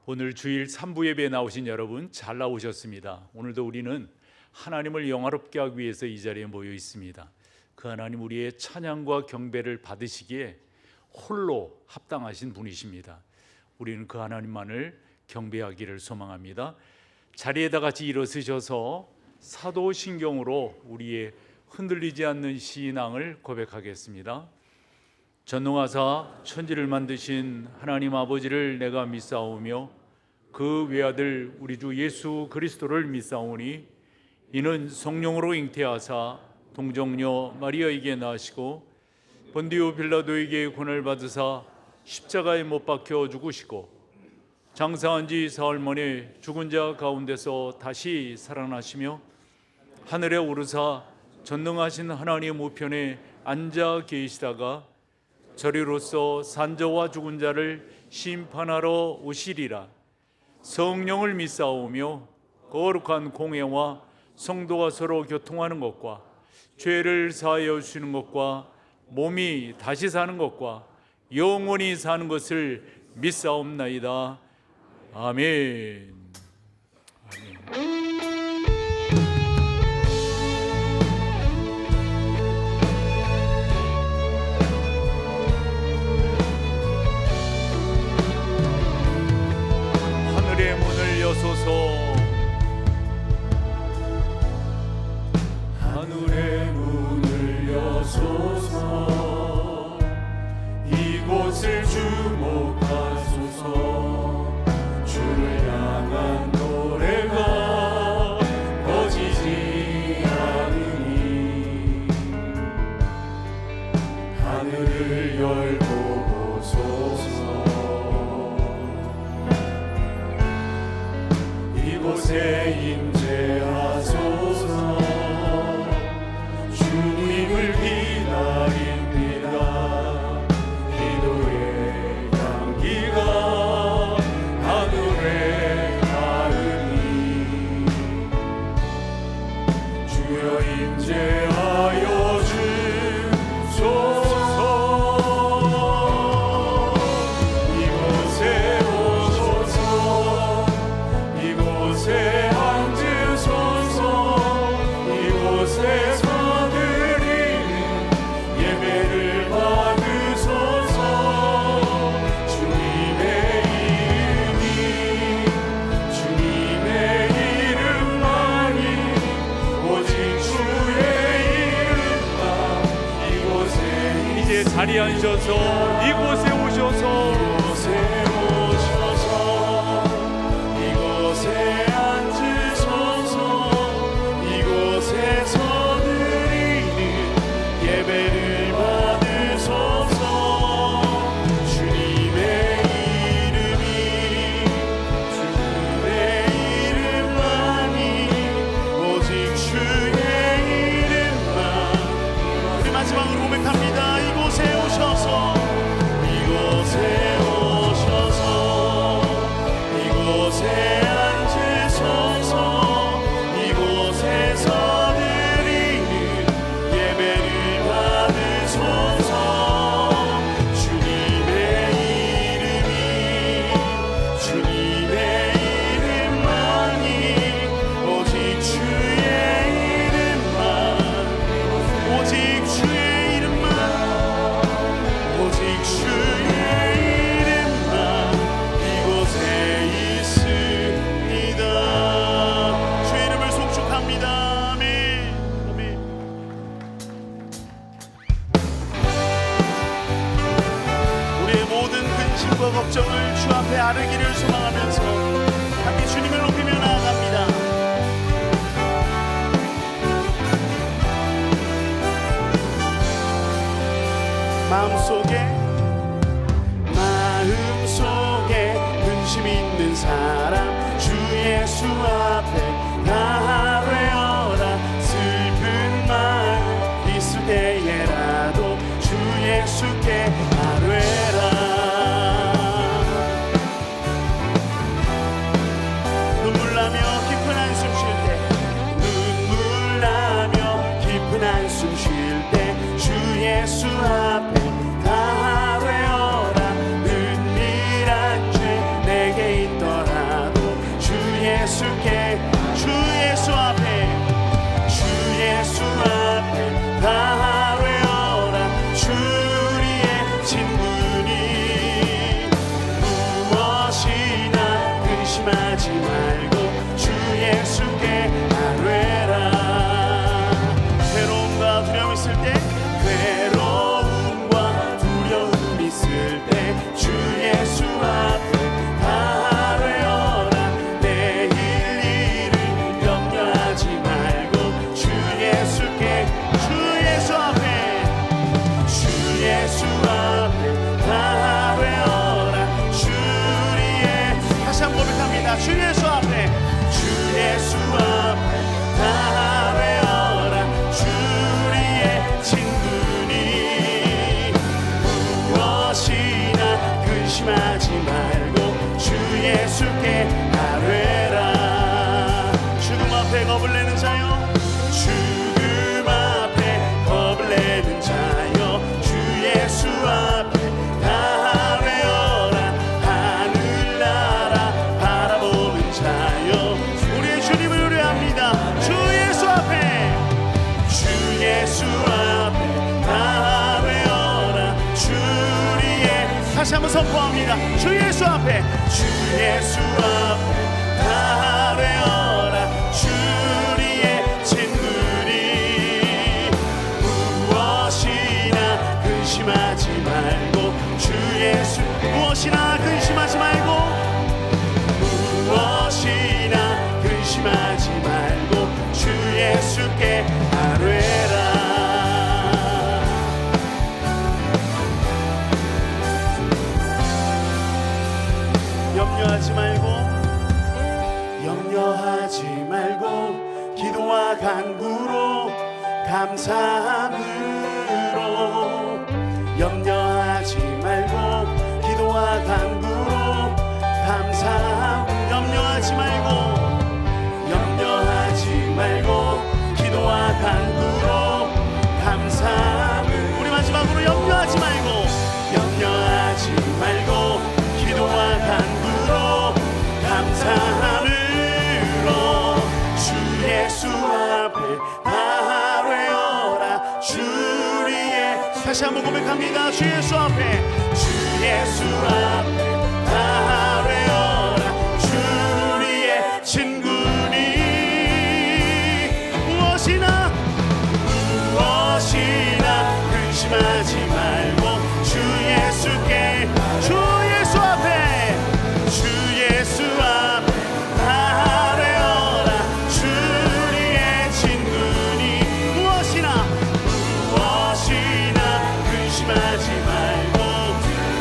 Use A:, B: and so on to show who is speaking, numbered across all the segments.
A: 오늘 주일 3부 예배에 나오신 여러분 잘 나오셨습니다. 오늘도 우리는 하나님을 영화롭게 하기 위해서 이 자리에 모여 있습니다. 그 하나님 우리의 찬양과 경배를 받으시기에 홀로 합당하신 분이십니다. 우리는 그 하나님만을 경배하기를 소망합니다. 자리에다 같이 일어서셔서 사도신경으로 우리의 흔들리지 않는 신앙을 고백하겠습니다. 전능하사 천지를 만드신 하나님 아버지를 내가 믿사오며 그 외아들 우리 주 예수 그리스도를 믿사오니 이는 성령으로 잉태하사 동정녀 마리아에게 나시고 본디오 빌라도에게 고난을 받으사 십자가에 못 박혀 죽으시고 장사한 지 사흘 만에 죽은 자 가운데서 다시 살아나시며 하늘에 오르사 전능하신 하나님의 우편에 앉아 계시다가 저리로서 산자와 죽은 자를 심판하러 오시리라. 성령을 믿사오며 거룩한 공회와 성도가 서로 교통하는 것과 죄를 사하여 주시는 것과 몸이 다시 사는 것과 영원히 사는 것을 믿사옵나이다. 아멘. 아멘. 하늘의 문을 여소서.
B: 하늘의 문을 여소서. 이곳을 주목하소서. 주를 향한 노래가 꺼지지 않으니 하늘을 열고 보소서. 이곳에 임재하소서. 주님을 기다립니다. 기도의 향기가 하늘에 닿으니 주여 임재하여 주소서. 이곳에 오소서. 이곳에 앉으소서. 이곳에서 드리는 예배를 받으소서. 주님의 이름만이 오직 주의 이름만 이곳에
A: 이제 자리에 앉으셔서 이곳에 오셔서
B: 이곳에 앉으소서. 이곳에서 드리는 예배를 받으소서. 주님의 이름만이 오직 주의 이름만. 우리 마지막으로 고백합니다. 이곳에 오셔서. 이곳에 오셔서. 이곳에 앉으소서. 이곳에서 드리는 예배를 받으소서. 주님의 이름만이 오직 주의 이름만. 오직 주의 이름만. 오직 주의 이름만 이곳에 있습니다. 주의 이름을 송축합니다. 아멘. 아멘. 우리의 모든 근심과 걱정을 주 앞에 아뢰기를 소망하면서 함께 주님을 높이며 나아갑니다. 마음속에 근심 있는 사람 주 예수 앞에 다 아뢰어라. 슬픈 마음 있을 때에라도 주 예수께 아뢰라. 눈물 나며 깊은 한숨 쉴 때 주 예수 앞에 다 아뢰어라. 은밀한 죄 내게 있더라. 예수께 주 예수 앞에 다 외워라 주 우리의 친구니 무엇이나 근심하지 말고 주 예수께 아뢰라 괴로움과 두려움 있을 때 괴로움과 두려움 있을 때 주 예수 앞에 다 외워라 내일 일을 염려하지 말고 주 예수께 주 예수 앞에 다 외워라 주 우리의 다시 한번 고백합니다. 주 예수 앞에 다 외워라 주 우리의 친구니 무엇이나 근심하지 말고 주 예수께 아뢰라 죽음 앞에 겁을 내는 자여 죽음 앞에 겁을 내는 자여 주 예수 앞에 다 외워라 하늘나라 바라보는 자여 우리의 주님을 의뢰합니다. 주 예수 앞에 다 외워라 주 우리의 다시 한번 선포합니다. 주 예수 앞에 다 외워라 주 우리의 친구니 무엇이나 근심하지 말고 주 예수 무엇이나 근심하지 말고 주 예수께 아뢰라 염려하지 말고 기도와 간구로 감사함으로 염려하지 말고 기도와 간구로 감사함 염려하지 말고 기도와 간구로 감사함을 우리 마지막으로 염려하지 말고 기도와 간구로 감사함으로 주 예수 앞에 다 외워라 주 우리의 다시 한번 고백합니다. 주 예수 앞에 다 외워라 주 우리의 친구니 무엇이나 근심하지 말고 주 예수께 주 예수 앞에 다 외워라 주 우리의 친구니 무엇이나 근심하지 말고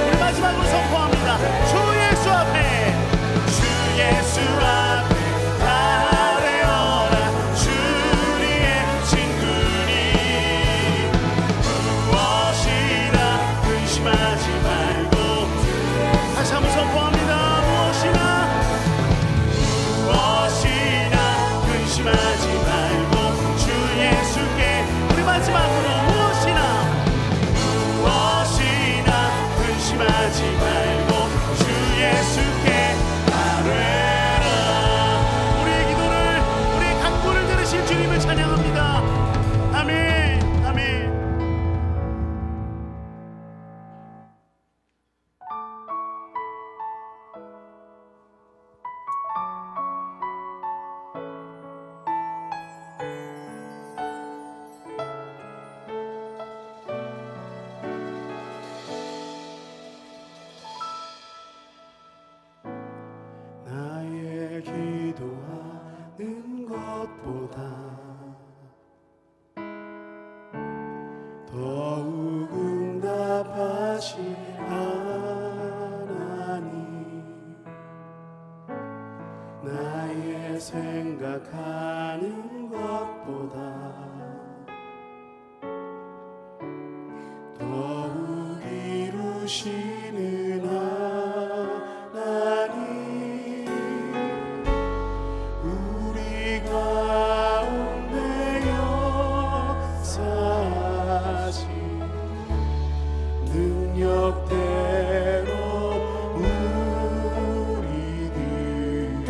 B: 우리 마지막으로 선포합니다. 주 예수 앞에 다 외워라 주 우리의 친구니 무엇이나 근심하지 말고 다시 한번 선포합니다. 무엇이나 근심하지 말고 주 예수께 우리 마지막으로 무엇이나 근심하지 말고 주 예수께 아뢰라 우리의 기도를 우리의 간구를 들으신 주님을 찬양합니다. 아멘 아멘. 나의 기도하는 것보다 더욱 응답하신 하나님 나의 생각하는 것보다 더욱 이루시는 하나님 우리 가운데 역사하신 능력대로 우리들의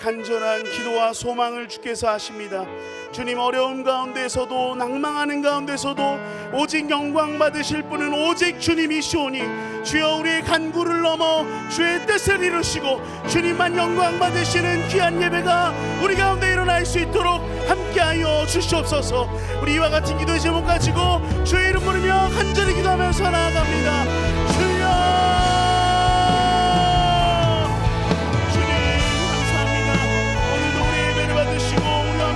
B: 간절한 기도와 소망을 주께서 하십니다. 주님, 어려움 가운데서도 낭망하는 가운데서도 오직 영광 받으실 분은 오직 주님이시오니 주여 우리의 간구를 넘어 주의 뜻을 이루시고 주님만 영광 받으시는 귀한 예배가 우리 가운데 일어날 수 있도록 함께하여 주시옵소서. 우리 이와 같은 기도의 제목 가지고 주의 이름 부르며 간절히 기도하면서 나아갑니다. 주여,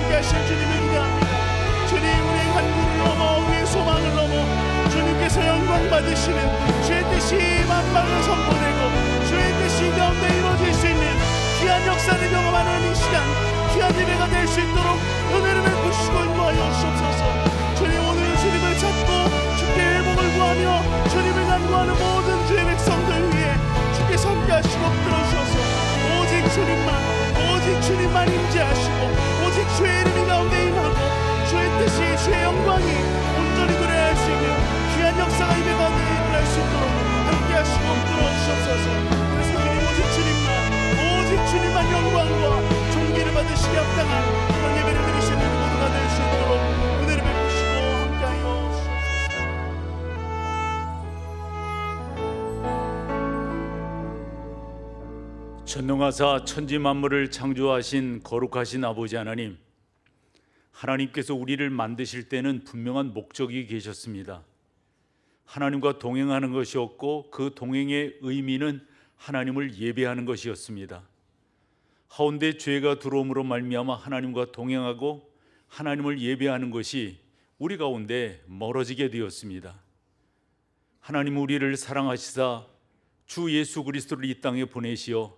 B: 하실 주님을 기대합니다. 주님, 우리의 간구를 넘어 우리의 소망을 넘어 주님께서 영광 받으시는 주의 뜻이 만방에 선포되고 주의 뜻이 가운데 이루어질 수 있는 귀한 역사를 경험하는 이 시간, 귀한 예배가 될 수 있도록 은혜를 베푸시고 인도하여 주옵소서. 주님, 오늘 주님을 찾고 주께 회복을 구하며 주님을 간구하는 모든 주의 백성들 위해 주께서 함께 하시고 들어주셔서 오직 주님만 임재하시고 오직 주의 이름이 가운데 임하고 주의 뜻이, 주의 영광이 온전히 드러날 수 있는 귀한 역사가 이 가운데 일어날 수 있도록 함께 하시고 들어주옵소서. 그래서 주님, 오직 주님만 영광과 존귀를 받으시기 합당한 그런 예배를 드리시는 모두가 될 수 있도록 은혜를 베푸시고 함께하여 주옵소서.
A: 전능하사 천지 만물을 창조하신 거룩하신 아버지 하나님, 하나님께서 우리를 만드실 때는 분명한 목적이 계셨습니다. 하나님과 동행하는 것이었고 그 동행의 의미는 하나님을 예배하는 것이었습니다. 하온데 죄가 들어옴으로 말미암아 하나님과 동행하고 하나님을 예배하는 것이 우리 가운데 멀어지게 되었습니다. 하나님은 우리를 사랑하시사 주 예수 그리스도를 이 땅에 보내시어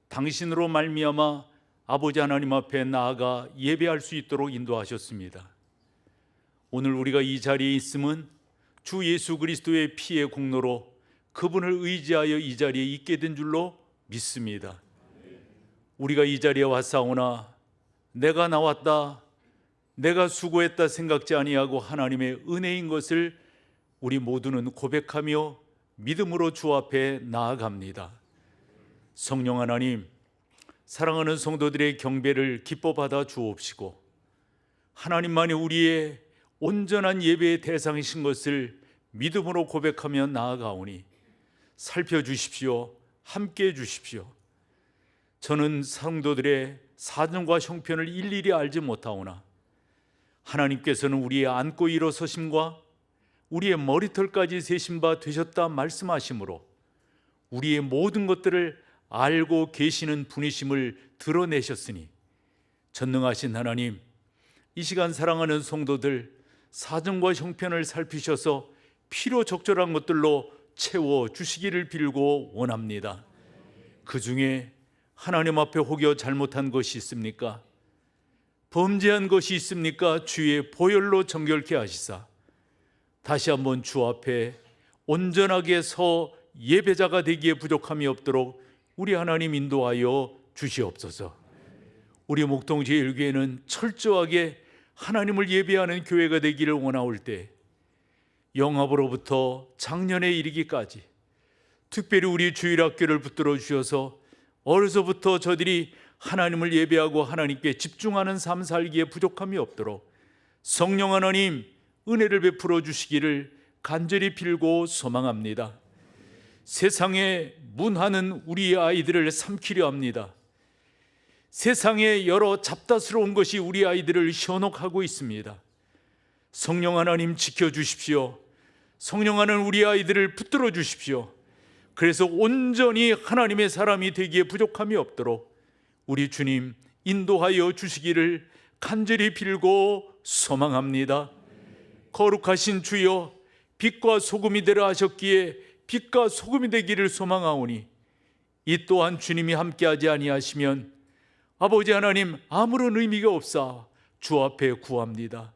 A: 당신으로 말미암아 아버지 하나님 앞에 나아가 예배할 수 있도록 인도하셨습니다. 오늘 우리가 이 자리에 있음은 주 예수 그리스도의 피의 공로로 그분을 의지하여 이 자리에 있게 된 줄로 믿습니다. 우리가 이 자리에 왔사오나 내가 나왔다, 내가 수고했다 생각지 아니하고 하나님의 은혜인 것을 우리 모두는 고백하며 믿음으로 주 앞에 나아갑니다. 성령 하나님, 사랑하는 성도들의 경배를 기뻐 받아 주옵시고 하나님만이 우리의 온전한 예배의 대상이신 것을 믿음으로 고백하며 나아가오니 살펴주십시오. 함께해 주십시오. 저는 성도들의 사정과 형편을 일일이 알지 못하오나 하나님께서는 우리의 안고 일어서심과 우리의 머리털까지 세신 바 되셨다 말씀하시므로 우리의 모든 것들을 알고 계시는 분이심을 드러내셨으니 전능하신 하나님, 이 시간 사랑하는 성도들 사정과 형편을 살피셔서 필요 적절한 것들로 채워주시기를 빌고 원합니다. 그 중에 하나님 앞에 혹여 잘못한 것이 있습니까? 범죄한 것이 있습니까? 주의 보혈로 정결케 하시사 다시 한번 주 앞에 온전하게 서 예배자가 되기에 부족함이 없도록 우리 하나님 인도하여 주시옵소서. 우리 목동제일교회는 철저하게 하나님을 예배하는 교회가 되기를 원하올 때 영합으로부터 작년에 이르기까지 특별히 우리 주일학교를 붙들어 주셔서 어려서부터 저들이 하나님을 예배하고 하나님께 집중하는 삶 살기에 부족함이 없도록 성령 하나님 은혜를 베풀어 주시기를 간절히 빌고 소망합니다. 세상에 문하는 우리 아이들을 삼키려 합니다. 세상에 여러 잡다스러운 것이 우리 아이들을 현혹하고 있습니다. 성령 하나님 지켜주십시오. 성령 하나님 우리 아이들을 붙들어 주십시오. 그래서 온전히 하나님의 사람이 되기에 부족함이 없도록 우리 주님 인도하여 주시기를 간절히 빌고 소망합니다. 거룩하신 주여, 빛과 소금이 되라 하셨기에 빛과 소금이 되기를 소망하오니 이 또한 주님이 함께하지 아니하시면 아버지 하나님 아무런 의미가 없사 주 앞에 구합니다.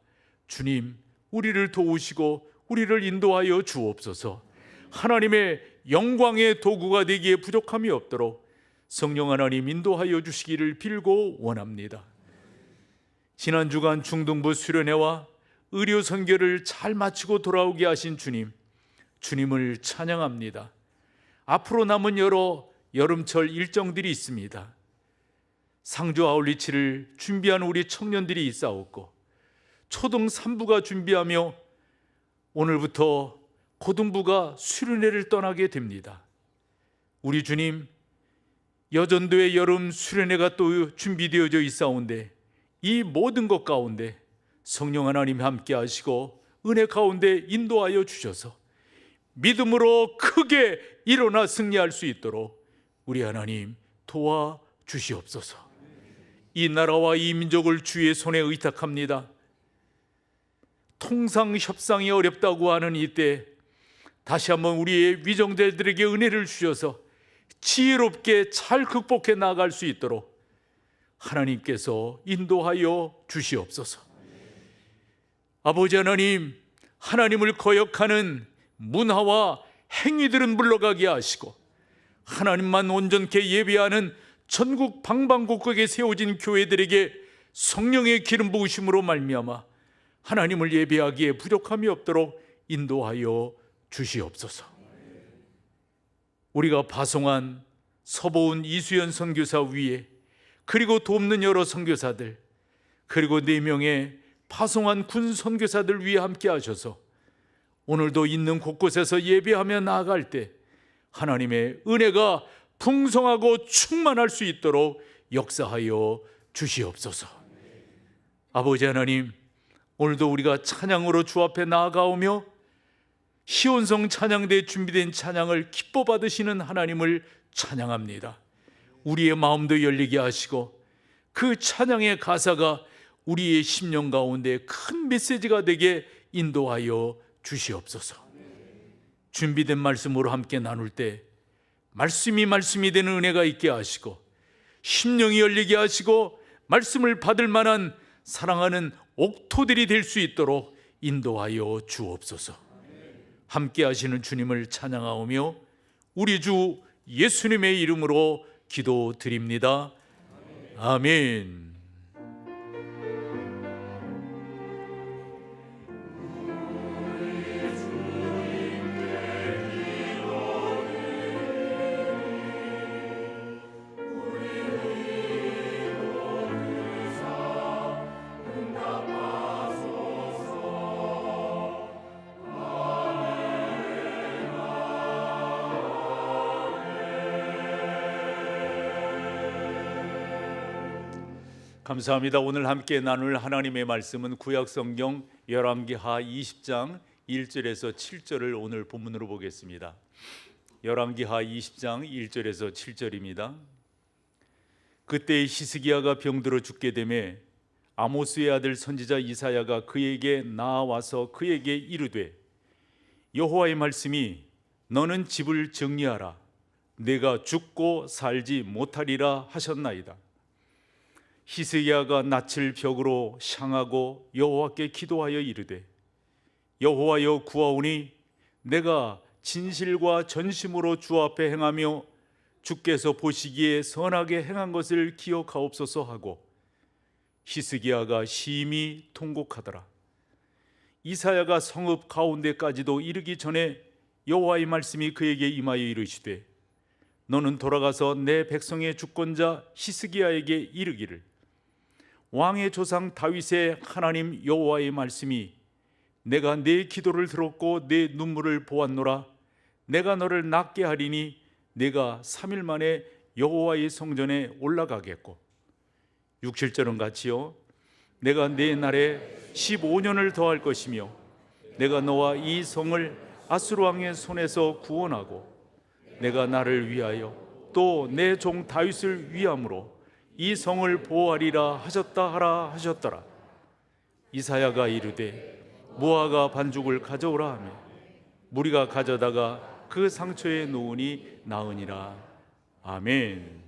A: 주님, 우리를 도우시고 우리를 인도하여 주옵소서. 하나님의 영광의 도구가 되기에 부족함이 없도록 성령 하나님 인도하여 주시기를 빌고 원합니다. 지난 주간 중등부 수련회와 의료 선교를 잘 마치고 돌아오게 하신 주님, 주님을 찬양합니다. 앞으로 남은 여러 여름철 일정들이 있습니다. 상주 아울리치를 준비하는 우리 청년들이 있사옵고 초등 3부가 준비하며 오늘부터 고등부가 수련회를 떠나게 됩니다. 우리 주님, 여전도의 여름 수련회가 또 준비되어져 있사온데 이 모든 것 가운데 성령 하나님 함께 하시고 은혜 가운데 인도하여 주셔서 믿음으로 크게 일어나 승리할 수 있도록 우리 하나님 도와주시옵소서. 이 나라와 이 민족을 주의 손에 의탁합니다. 통상 협상이 어렵다고 하는 이때 다시 한번 우리의 위정자들에게 은혜를 주셔서 지혜롭게 잘 극복해 나아갈 수 있도록 하나님께서 인도하여 주시옵소서. 아버지 하나님, 하나님을 거역하는 문화와 행위들은 물러가게 하시고 하나님만 온전케 예배하는 전국 방방곡곡에 세워진 교회들에게 성령의 기름 부으심으로 말미암아 하나님을 예배하기에 부족함이 없도록 인도하여 주시옵소서. 우리가 파송한 서보은 이수연 선교사 위에 그리고 돕는 여러 선교사들 그리고 4명의 파송한 군 선교사들 위에 함께 하셔서 오늘도 있는 곳곳에서 예배하며 나아갈 때 하나님의 은혜가 풍성하고 충만할 수 있도록 역사하여 주시옵소서. 아버지 하나님, 오늘도 우리가 찬양으로 주 앞에 나아가오며 시온성 찬양대에 준비된 찬양을 기뻐 받으시는 하나님을 찬양합니다. 우리의 마음도 열리게 하시고 그 찬양의 가사가 우리의 심령 가운데 큰 메시지가 되게 인도하여 주시옵소서. 준비된 말씀으로 함께 나눌 때 말씀이 되는 은혜가 있게 하시고 심령이 열리게 하시고 말씀을 받을 만한 사랑하는 옥토들이 될 수 있도록 인도하여 주옵소서. 함께 하시는 주님을 찬양하오며 우리 주 예수님의 이름으로 기도드립니다. 아멘. 감사합니다. 오늘 함께 나눌 하나님의 말씀은 구약성경 열왕기하 20장 1절에서 7절을 오늘 본문으로 보겠습니다. 열왕기하 20장 1절에서 7절입니다. 그때 히스기야가 병들어 죽게 되매 아모스의 아들 선지자 이사야가 그에게 나와서 그에게 이르되 여호와의 말씀이 너는 집을 정리하라 내가 죽고 살지 못하리라 하셨나이다. 히스기야가 낯을 벽으로 향하고 여호와께 기도하여 이르되 여호와여 구하오니 내가 진실과 전심으로 주 앞에 행하며 주께서 보시기에 선하게 행한 것을 기억하옵소서 하고 히스기야가 심히 통곡하더라. 이사야가 성읍 가운데까지도 이르기 전에 여호와의 말씀이 그에게 임하여 이르시되 너는 돌아가서 내 백성의 주권자 히스기야에게 이르기를 왕의 조상 다윗의 하나님 여호와의 말씀이 내가 내 기도를 들었고 내 눈물을 보았노라. 내가 너를 낫게 하리니 내가 3일 만에 여호와의 성전에 올라가겠고 6, 7절은 같이요. 내가 내 날에 15년을 더할 것이며 내가 너와 이 성을 아수르 왕의 손에서 구원하고 내가 나를 위하여 또 내 종 다윗을 위함으로 이 성을 보호하리라 하셨다 하라 하셨더라. 이사야가 이르되 무화과 반죽을 가져오라 하며 무리가 가져다가 그 상처에 놓으니 나으니라. 아멘.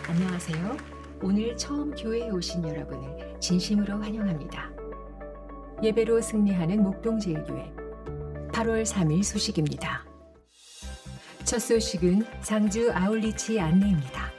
C: 안녕하세요. 오늘 처음 교회에 오신 여러분을 진심으로 환영합니다. 예배로 승리하는 목동제일교회 8월 3일 소식입니다. 첫 소식은 상주 아울리치 안내입니다.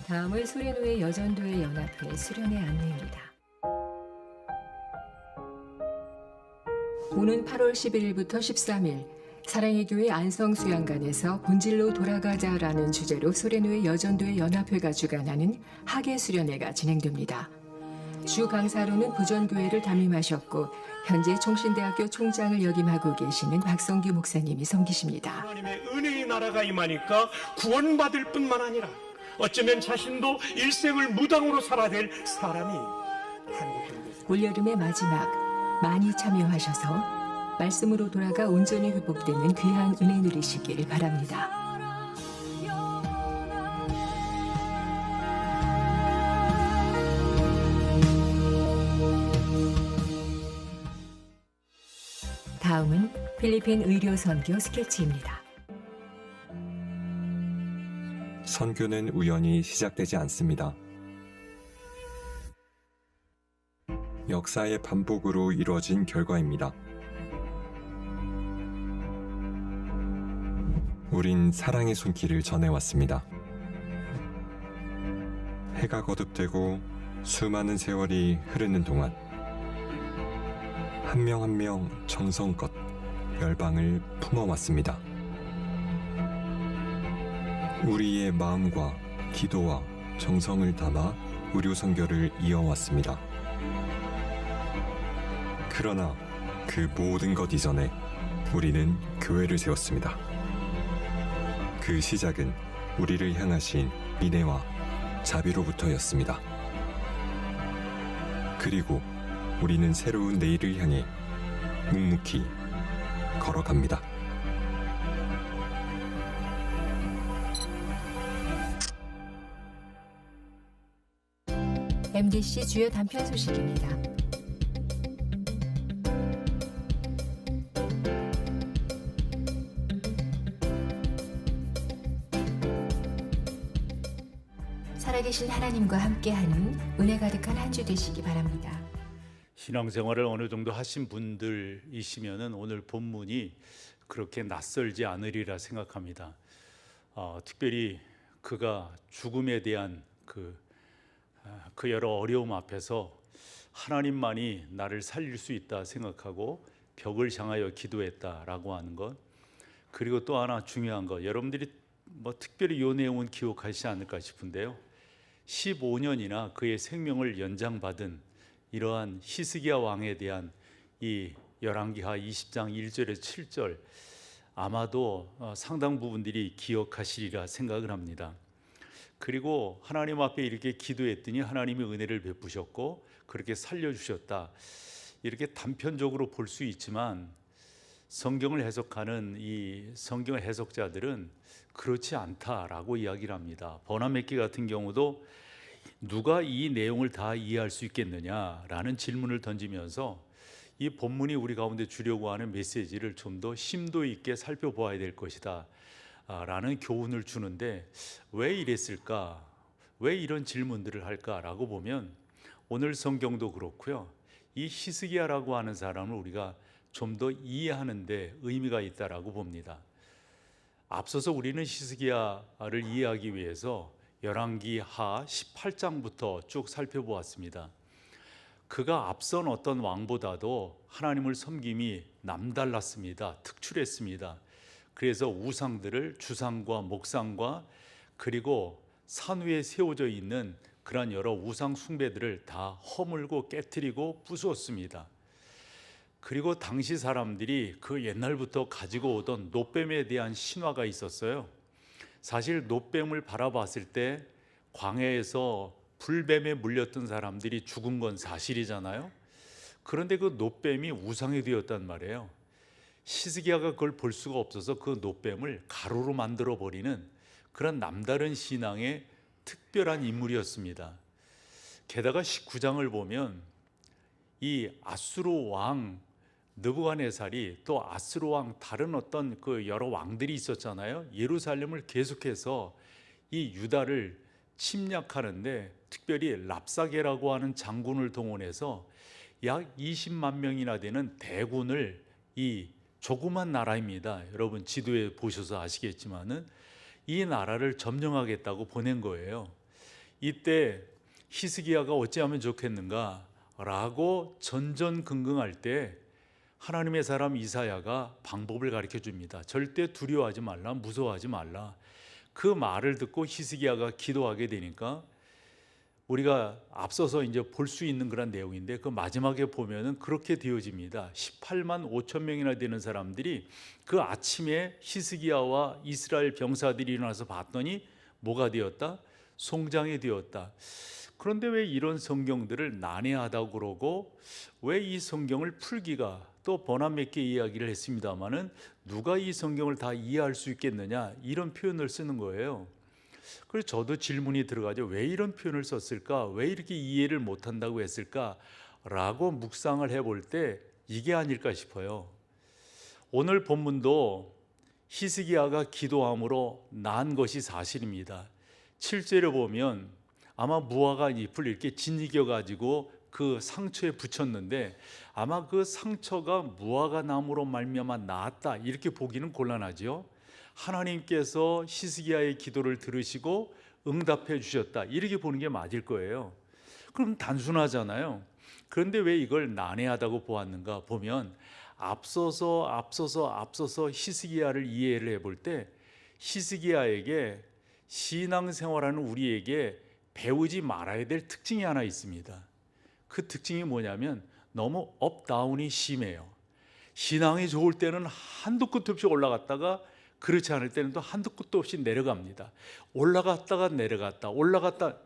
C: 다음은 수련회 여전도회 연합회 수련회 안내입니다. 오는 8월 11일부터 13일 사랑의 교회 안성수양관에서 본질로 돌아가자라는 주제로 수련회 여전도회 연합회가 주관하는 학예 수련회가 진행됩니다. 주 강사로는 부전교회를 담임하셨고 현재 총신대학교 총장을 역임하고 계시는 박성규 목사님이 섬기십니다.
D: 하나님의 은혜의 나라가 임하니까 구원받을 뿐만 아니라 어쩌면 자신도 일생을 무당으로 살아야 될 사람이 한국입니다.
C: 올여름의 마지막 많이 참여하셔서 말씀으로 돌아가 온전히 회복되는 귀한 은혜 누리시길 바랍니다. 다음은 필리핀 의료 선교 스케치입니다.
E: 선교는 우연히 시작되지 않습니다. 역사의 반복으로 이루어진 결과입니다. 우린 사랑의 손길을 전해왔습니다. 해가 거듭되고 수많은 세월이 흐르는 동안 한 명 한 명 정성껏 열방을 품어왔습니다. 우리의 마음과 기도와 정성을 담아 의료 선교를 이어왔습니다. 그러나 그 모든 것 이전에 우리는 교회를 세웠습니다. 그 시작은 우리를 향하신 인애와 자비로부터였습니다. 그리고 우리는 새로운 내일을 향해 묵묵히 걸어갑니다.
C: MBC 주요 단편 소식입니다. 살아계신 하나님과 함께하는 은혜 가득한 한 주 되시기 바랍니다.
A: 신앙생활을 어느 정도 하신 분들이시면은 오늘 본문이 그렇게 낯설지 않으리라 생각합니다. 특별히 그가 죽음에 대한 그 여러 어려움 앞에서 하나님만이 나를 살릴 수 있다 생각하고 벽을 향하여 기도했다라고 하는 것, 그리고 또 하나 중요한 것, 여러분들이 특별히 이 내용은 기억하시지 않을까 싶은데요, 15년이나 그의 생명을 연장받은 이러한 히스기야 왕에 대한 이 열왕기하 20장 1절에서 7절 아마도 상당 부분들이 기억하시리라 생각을 합니다. 그리고 하나님 앞에 이렇게 기도했더니 하나님이 은혜를 베푸셨고 그렇게 살려주셨다, 이렇게 단편적으로 볼 수 있지만 성경을 해석하는 이 성경 해석자들은 그렇지 않다라고 이야기를 합니다. 버나메키 같은 경우도 누가 이 내용을 다 이해할 수 있겠느냐라는 질문을 던지면서 이 본문이 우리 가운데 주려고 하는 메시지를 좀 더 심도 있게 살펴보아야 될 것이다 라는 교훈을 주는데, 왜 이랬을까? 왜 이런 질문들을 할까라고 보면 오늘 성경도 그렇고요, 이 히스기야라고 하는 사람을 우리가 좀 더 이해하는 데 의미가 있다라고 봅니다. 앞서서 우리는 히스기야를 이해하기 위해서 열왕기하 18장부터 쭉 살펴보았습니다. 그가 앞선 어떤 왕보다도 하나님을 섬김이 남달랐습니다. 특출했습니다. 그래서 우상들을 주상과 목상과 그리고 산 위에 세워져 있는 그러한 여러 우상 숭배들을 다 허물고 깨트리고 부수었습니다. 그리고 당시 사람들이 그 옛날부터 가지고 오던 놋뱀에 대한 신화가 있었어요. 사실 놋뱀을 바라봤을 때 광야에서 불뱀에 물렸던 사람들이 죽은 건 사실이잖아요. 그런데 그 놋뱀이 우상이 되었단 말이에요. 히스기야가 그걸 볼 수가 없어서 그 놋뱀을 가루로 만들어 버리는 그런 남다른 신앙의 특별한 인물이었습니다. 게다가 19장을 보면 이 아수르 왕 느부갓네살이 또 아수르 왕 다른 어떤 그 여러 왕들이 있었잖아요. 예루살렘을 계속해서 이 유다를 침략하는데 특별히 랍사게라고 하는 장군을 동원해서 약 20만 명이나 되는 대군을 이 조그만 나라입니다. 여러분 지도에 보셔서 아시겠지만은 이 나라를 점령하겠다고 보낸 거예요. 이때 히스기야가 어찌하면 좋겠는가 라고 전전긍긍할 때 하나님의 사람 이사야가 방법을 가르쳐 줍니다. 절대 두려워하지 말라, 무서워하지 말라. 그 말을 듣고 히스기야가 기도하게 되니까 우리가 앞서서 이제 볼 수 있는 그런 내용인데 그 마지막에 보면은 그렇게 되어집니다. 18만 5천 명이나 되는 사람들이 그 아침에 히스기야와 이스라엘 병사들이 일어나서 봤더니 뭐가 되었다? 송장이 되었다. 그런데 왜 이런 성경들을 난해하다고 그러고 왜 이 성경을 풀기가 또 번안 몇 개 이야기를 했습니다마는 누가 이 성경을 다 이해할 수 있겠느냐 이런 표현을 쓰는 거예요. 그래서 저도 질문이 들어가죠. 왜 이런 표현을 썼을까? 왜 이렇게 이해를 못한다고 했을까? 라고 묵상을 해볼 때 이게 아닐까 싶어요. 오늘 본문도 히스기야가 기도함으로 난 것이 사실입니다. 7절에 보면 아마 무화과 잎을 이렇게 짓이겨 가지고 그 상처에 붙였는데 아마 그 상처가 무화과 나무로 말미암아 나았다 이렇게 보기는 곤란하죠. 하나님께서 히스기야의 기도를 들으시고 응답해 주셨다 이렇게 보는 게 맞을 거예요. 그럼 단순하잖아요. 그런데 왜 이걸 난해하다고 보았는가 보면 앞서서 히스기야를 이해를 해볼 때 히스기야에게 신앙생활하는 우리에게 배우지 말아야 될 특징이 하나 있습니다. 그 특징이 뭐냐면 너무 업다운이 심해요. 신앙이 좋을 때는 한도 끝도 없이 올라갔다가 그렇지 않을 때는 또 한도 끝도 없이 내려갑니다. 올라갔다가 내려갔다 올라갔다.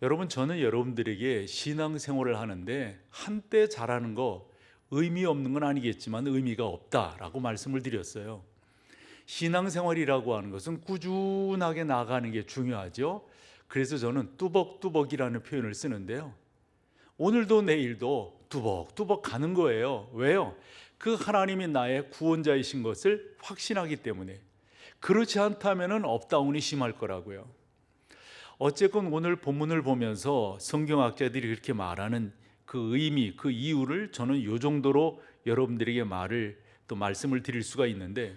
A: 여러분 저는 여러분들에게 신앙생활을 하는데 한때 잘하는 거 의미 없는 건 아니겠지만 의미가 없다라고 말씀을 드렸어요. 신앙생활이라고 하는 것은 꾸준하게 나가는 게 중요하죠. 그래서 저는 뚜벅뚜벅이라는 표현을 쓰는데요. 오늘도 내일도 뚜벅뚜벅 가는 거예요. 왜요? 그 하나님이 나의 구원자이신 것을 확신하기 때문에. 그렇지 않다면 업다운이 심할 거라고요. 어쨌건 오늘 본문을 보면서 성경학자들이 그렇게 말하는 그 의미, 그 이유를 저는 이 정도로 여러분들에게 말씀을 드릴 수가 있는데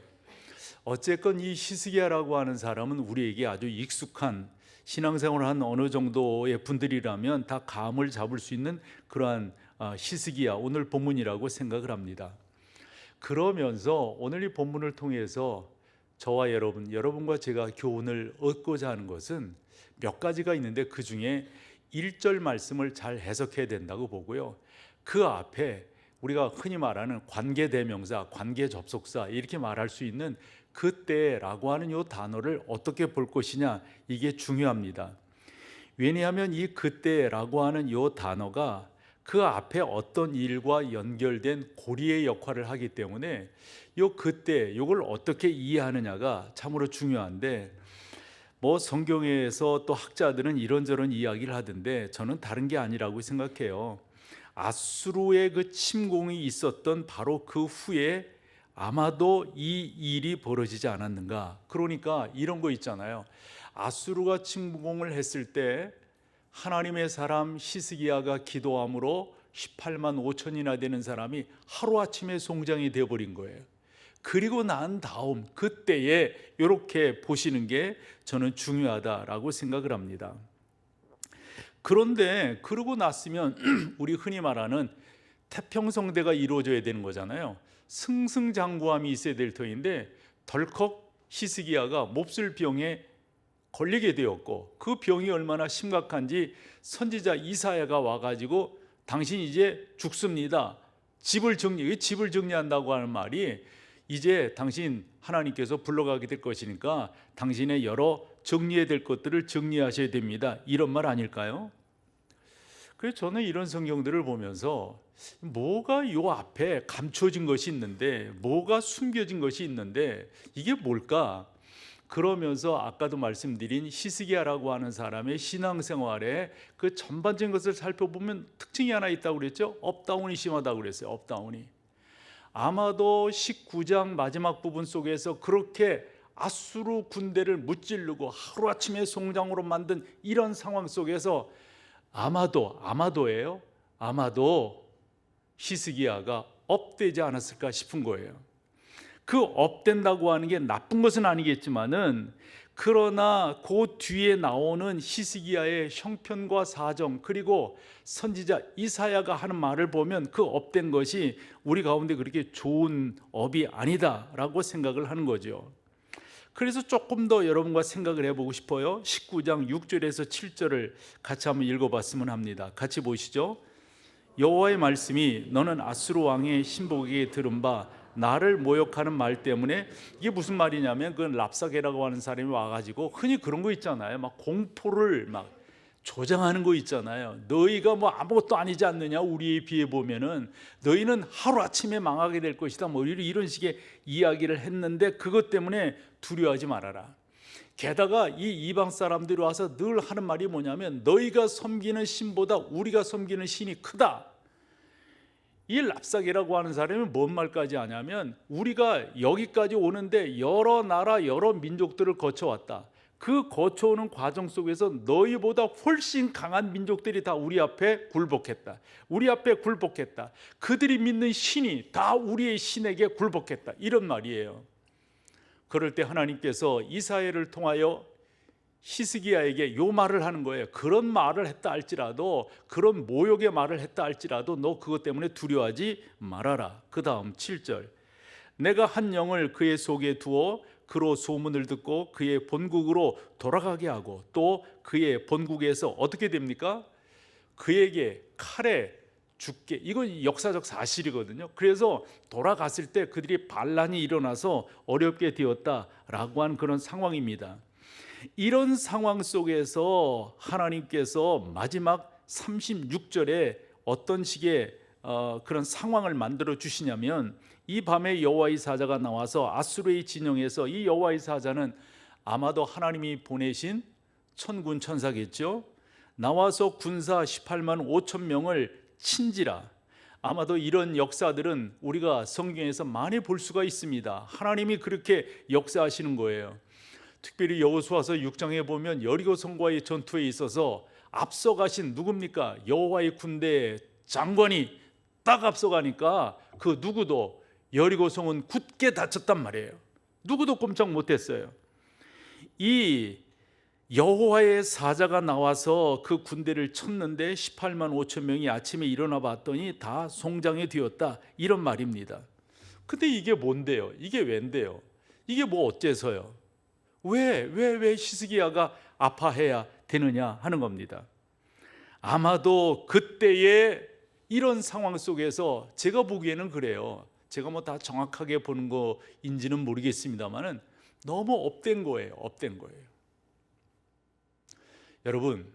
A: 어쨌건 이 히스기야라고 하는 사람은 우리에게 아주 익숙한 신앙생활을 한 어느 정도의 분들이라면 다 감을 잡을 수 있는 그러한 히스기야 오늘 본문이라고 생각을 합니다. 그러면서 오늘 이 본문을 통해서 저와 여러분과 제가 교훈을 얻고자 하는 것은 몇 가지가 있는데 그 중에 1절 말씀을 잘 해석해야 된다고 보고요. 그 앞에 우리가 흔히 말하는 관계대명사, 관계접속사 이렇게 말할 수 있는 그때라고 하는 이 단어를 어떻게 볼 것이냐 이게 중요합니다. 왜냐하면 이 그때라고 하는 이 단어가 그 앞에 어떤 일과 연결된 고리의 역할을 하기 때문에 이 그때 이걸 어떻게 이해하느냐가 참으로 중요한데 성경에서 또 학자들은 이런저런 이야기를 하던데 저는 다른 게 아니라고 생각해요. 아수르의 그 침공이 있었던 바로 그 후에 아마도 이 일이 벌어지지 않았는가. 그러니까 이런 거 있잖아요. 아수르가 침공을 했을 때 하나님의 사람 히스기야가 기도함으로 18만 5천이나 되는 사람이 하루아침에 송장이 되어버린 거예요. 그리고 난 다음 그때에 이렇게 보시는 게 저는 중요하다라고 생각을 합니다. 그런데 그러고 났으면 우리 흔히 말하는 태평성대가 이루어져야 되는 거잖아요. 승승장구함이 있어야 될 터인데 덜컥 히스기야가 몹쓸 병에 걸리게 되었고, 그 병이 얼마나 심각한지 선지자 이사야가 와가지고 당신 이제 죽습니다. 집을 정리한다고 하는 말이 이제 당신 하나님께서 불러가게 될 것이니까 당신의 여러 정리해야 될 것들을 정리하셔야 됩니다. 이런 말 아닐까요? 그래서 저는 이런 성경들을 보면서 뭐가 요 앞에 감춰진 것이 있는데, 뭐가 숨겨진 것이 있는데 이게 뭘까? 그러면서 아까도 말씀드린 히스기야라고 하는 사람의 신앙생활에 그 전반적인 것을 살펴보면 특징이 하나 있다고 그랬죠. 업다운이 심하다고 그랬어요. 업다운이. 아마도 19장 마지막 부분 속에서 그렇게 아수르 군대를 무찌르고 하루아침에 송장으로 만든 이런 상황 속에서 아마도 히스기야가 업되지 않았을까 싶은 거예요. 그 업된다고 하는 게 나쁜 것은 아니겠지만은, 그러나 그 뒤에 나오는 히스기야의 형편과 사정, 그리고 선지자 이사야가 하는 말을 보면 그 업된 것이 우리 가운데 그렇게 좋은 업이 아니다라고 생각을 하는 거죠. 그래서 조금 더 여러분과 생각을 해보고 싶어요. 19장 6절에서 7절을 같이 한번 읽어봤으면 합니다. 같이 보시죠. 여호와의 말씀이 너는 아수르 왕의 신복에게 들은 바 나를 모욕하는 말 때문에, 이게 무슨 말이냐면 그 랍사게라고 하는 사람이 와가지고 흔히 그런 거 있잖아요. 막 공포를 막 조장하는 거 있잖아요. 너희가 뭐 아무것도 아니지 않느냐, 우리에 비해 보면은 너희는 하루아침에 망하게 될 것이다, 뭐 이런 식의 이야기를 했는데, 그것 때문에 두려워하지 말아라. 게다가 이 이방 사람들이 와서 늘 하는 말이 뭐냐면 너희가 섬기는 신보다 우리가 섬기는 신이 크다. 이 랍사게라고 하는 사람이 뭔 말까지 하냐면 우리가 여기까지 오는데 여러 나라 여러 민족들을 거쳐왔다. 그 거쳐오는 과정 속에서 너희보다 훨씬 강한 민족들이 다 우리 앞에 굴복했다. 그들이 믿는 신이 다 우리의 신에게 굴복했다. 이런 말이에요. 그럴 때 하나님께서 이사야를 통하여 히스기야에게 요 말을 하는 거예요. 그런 말을 했다 할지라도, 그런 모욕의 말을 했다 할지라도 너 그것 때문에 두려워하지 말아라. 그 다음 7절, 내가 한 영을 그의 속에 두어 그로 소문을 듣고 그의 본국으로 돌아가게 하고, 또 그의 본국에서 어떻게 됩니까? 그에게 칼에 죽게. 이건 역사적 사실이거든요. 그래서 돌아갔을 때 그들이 반란이 일어나서 어렵게 되었다라고 한 그런 상황입니다. 이런 상황 속에서 하나님께서 마지막 36절에 어떤 식의 그런 상황을 만들어 주시냐면, 이 밤에 여호와의 사자가 나와서 아수르의 진영에서, 이 여호와의 사자는 아마도 하나님이 보내신 천군 천사겠죠. 나와서 군사 18만 5천 명을 친지라. 아마도 이런 역사들은 우리가 성경에서 많이 볼 수가 있습니다. 하나님이 그렇게 역사하시는 거예요. 특별히 여호수아서 6장에 보면 여리고성과의 전투에 있어서 앞서가신 누굽니까? 여호와의 군대 장관이 딱 앞서가니까 그 누구도, 여리고성은 굳게 닫혔단 말이에요. 누구도 꼼짝 못했어요. 이 여호와의 사자가 나와서 그 군대를 쳤는데 18만 5천 명이 아침에 일어나 봤더니 다 송장이 되었다, 이런 말입니다. 근데 이게 뭔데요? 이게 웬데요? 이게 뭐 어째서요? 왜 히스기야가 아파해야 되느냐 하는 겁니다. 아마도 그때의 이런 상황 속에서 제가 보기에는 그래요. 제가 뭐 다 정확하게 보는 거인지는 모르겠습니다만은 너무 업된 거예요. 여러분,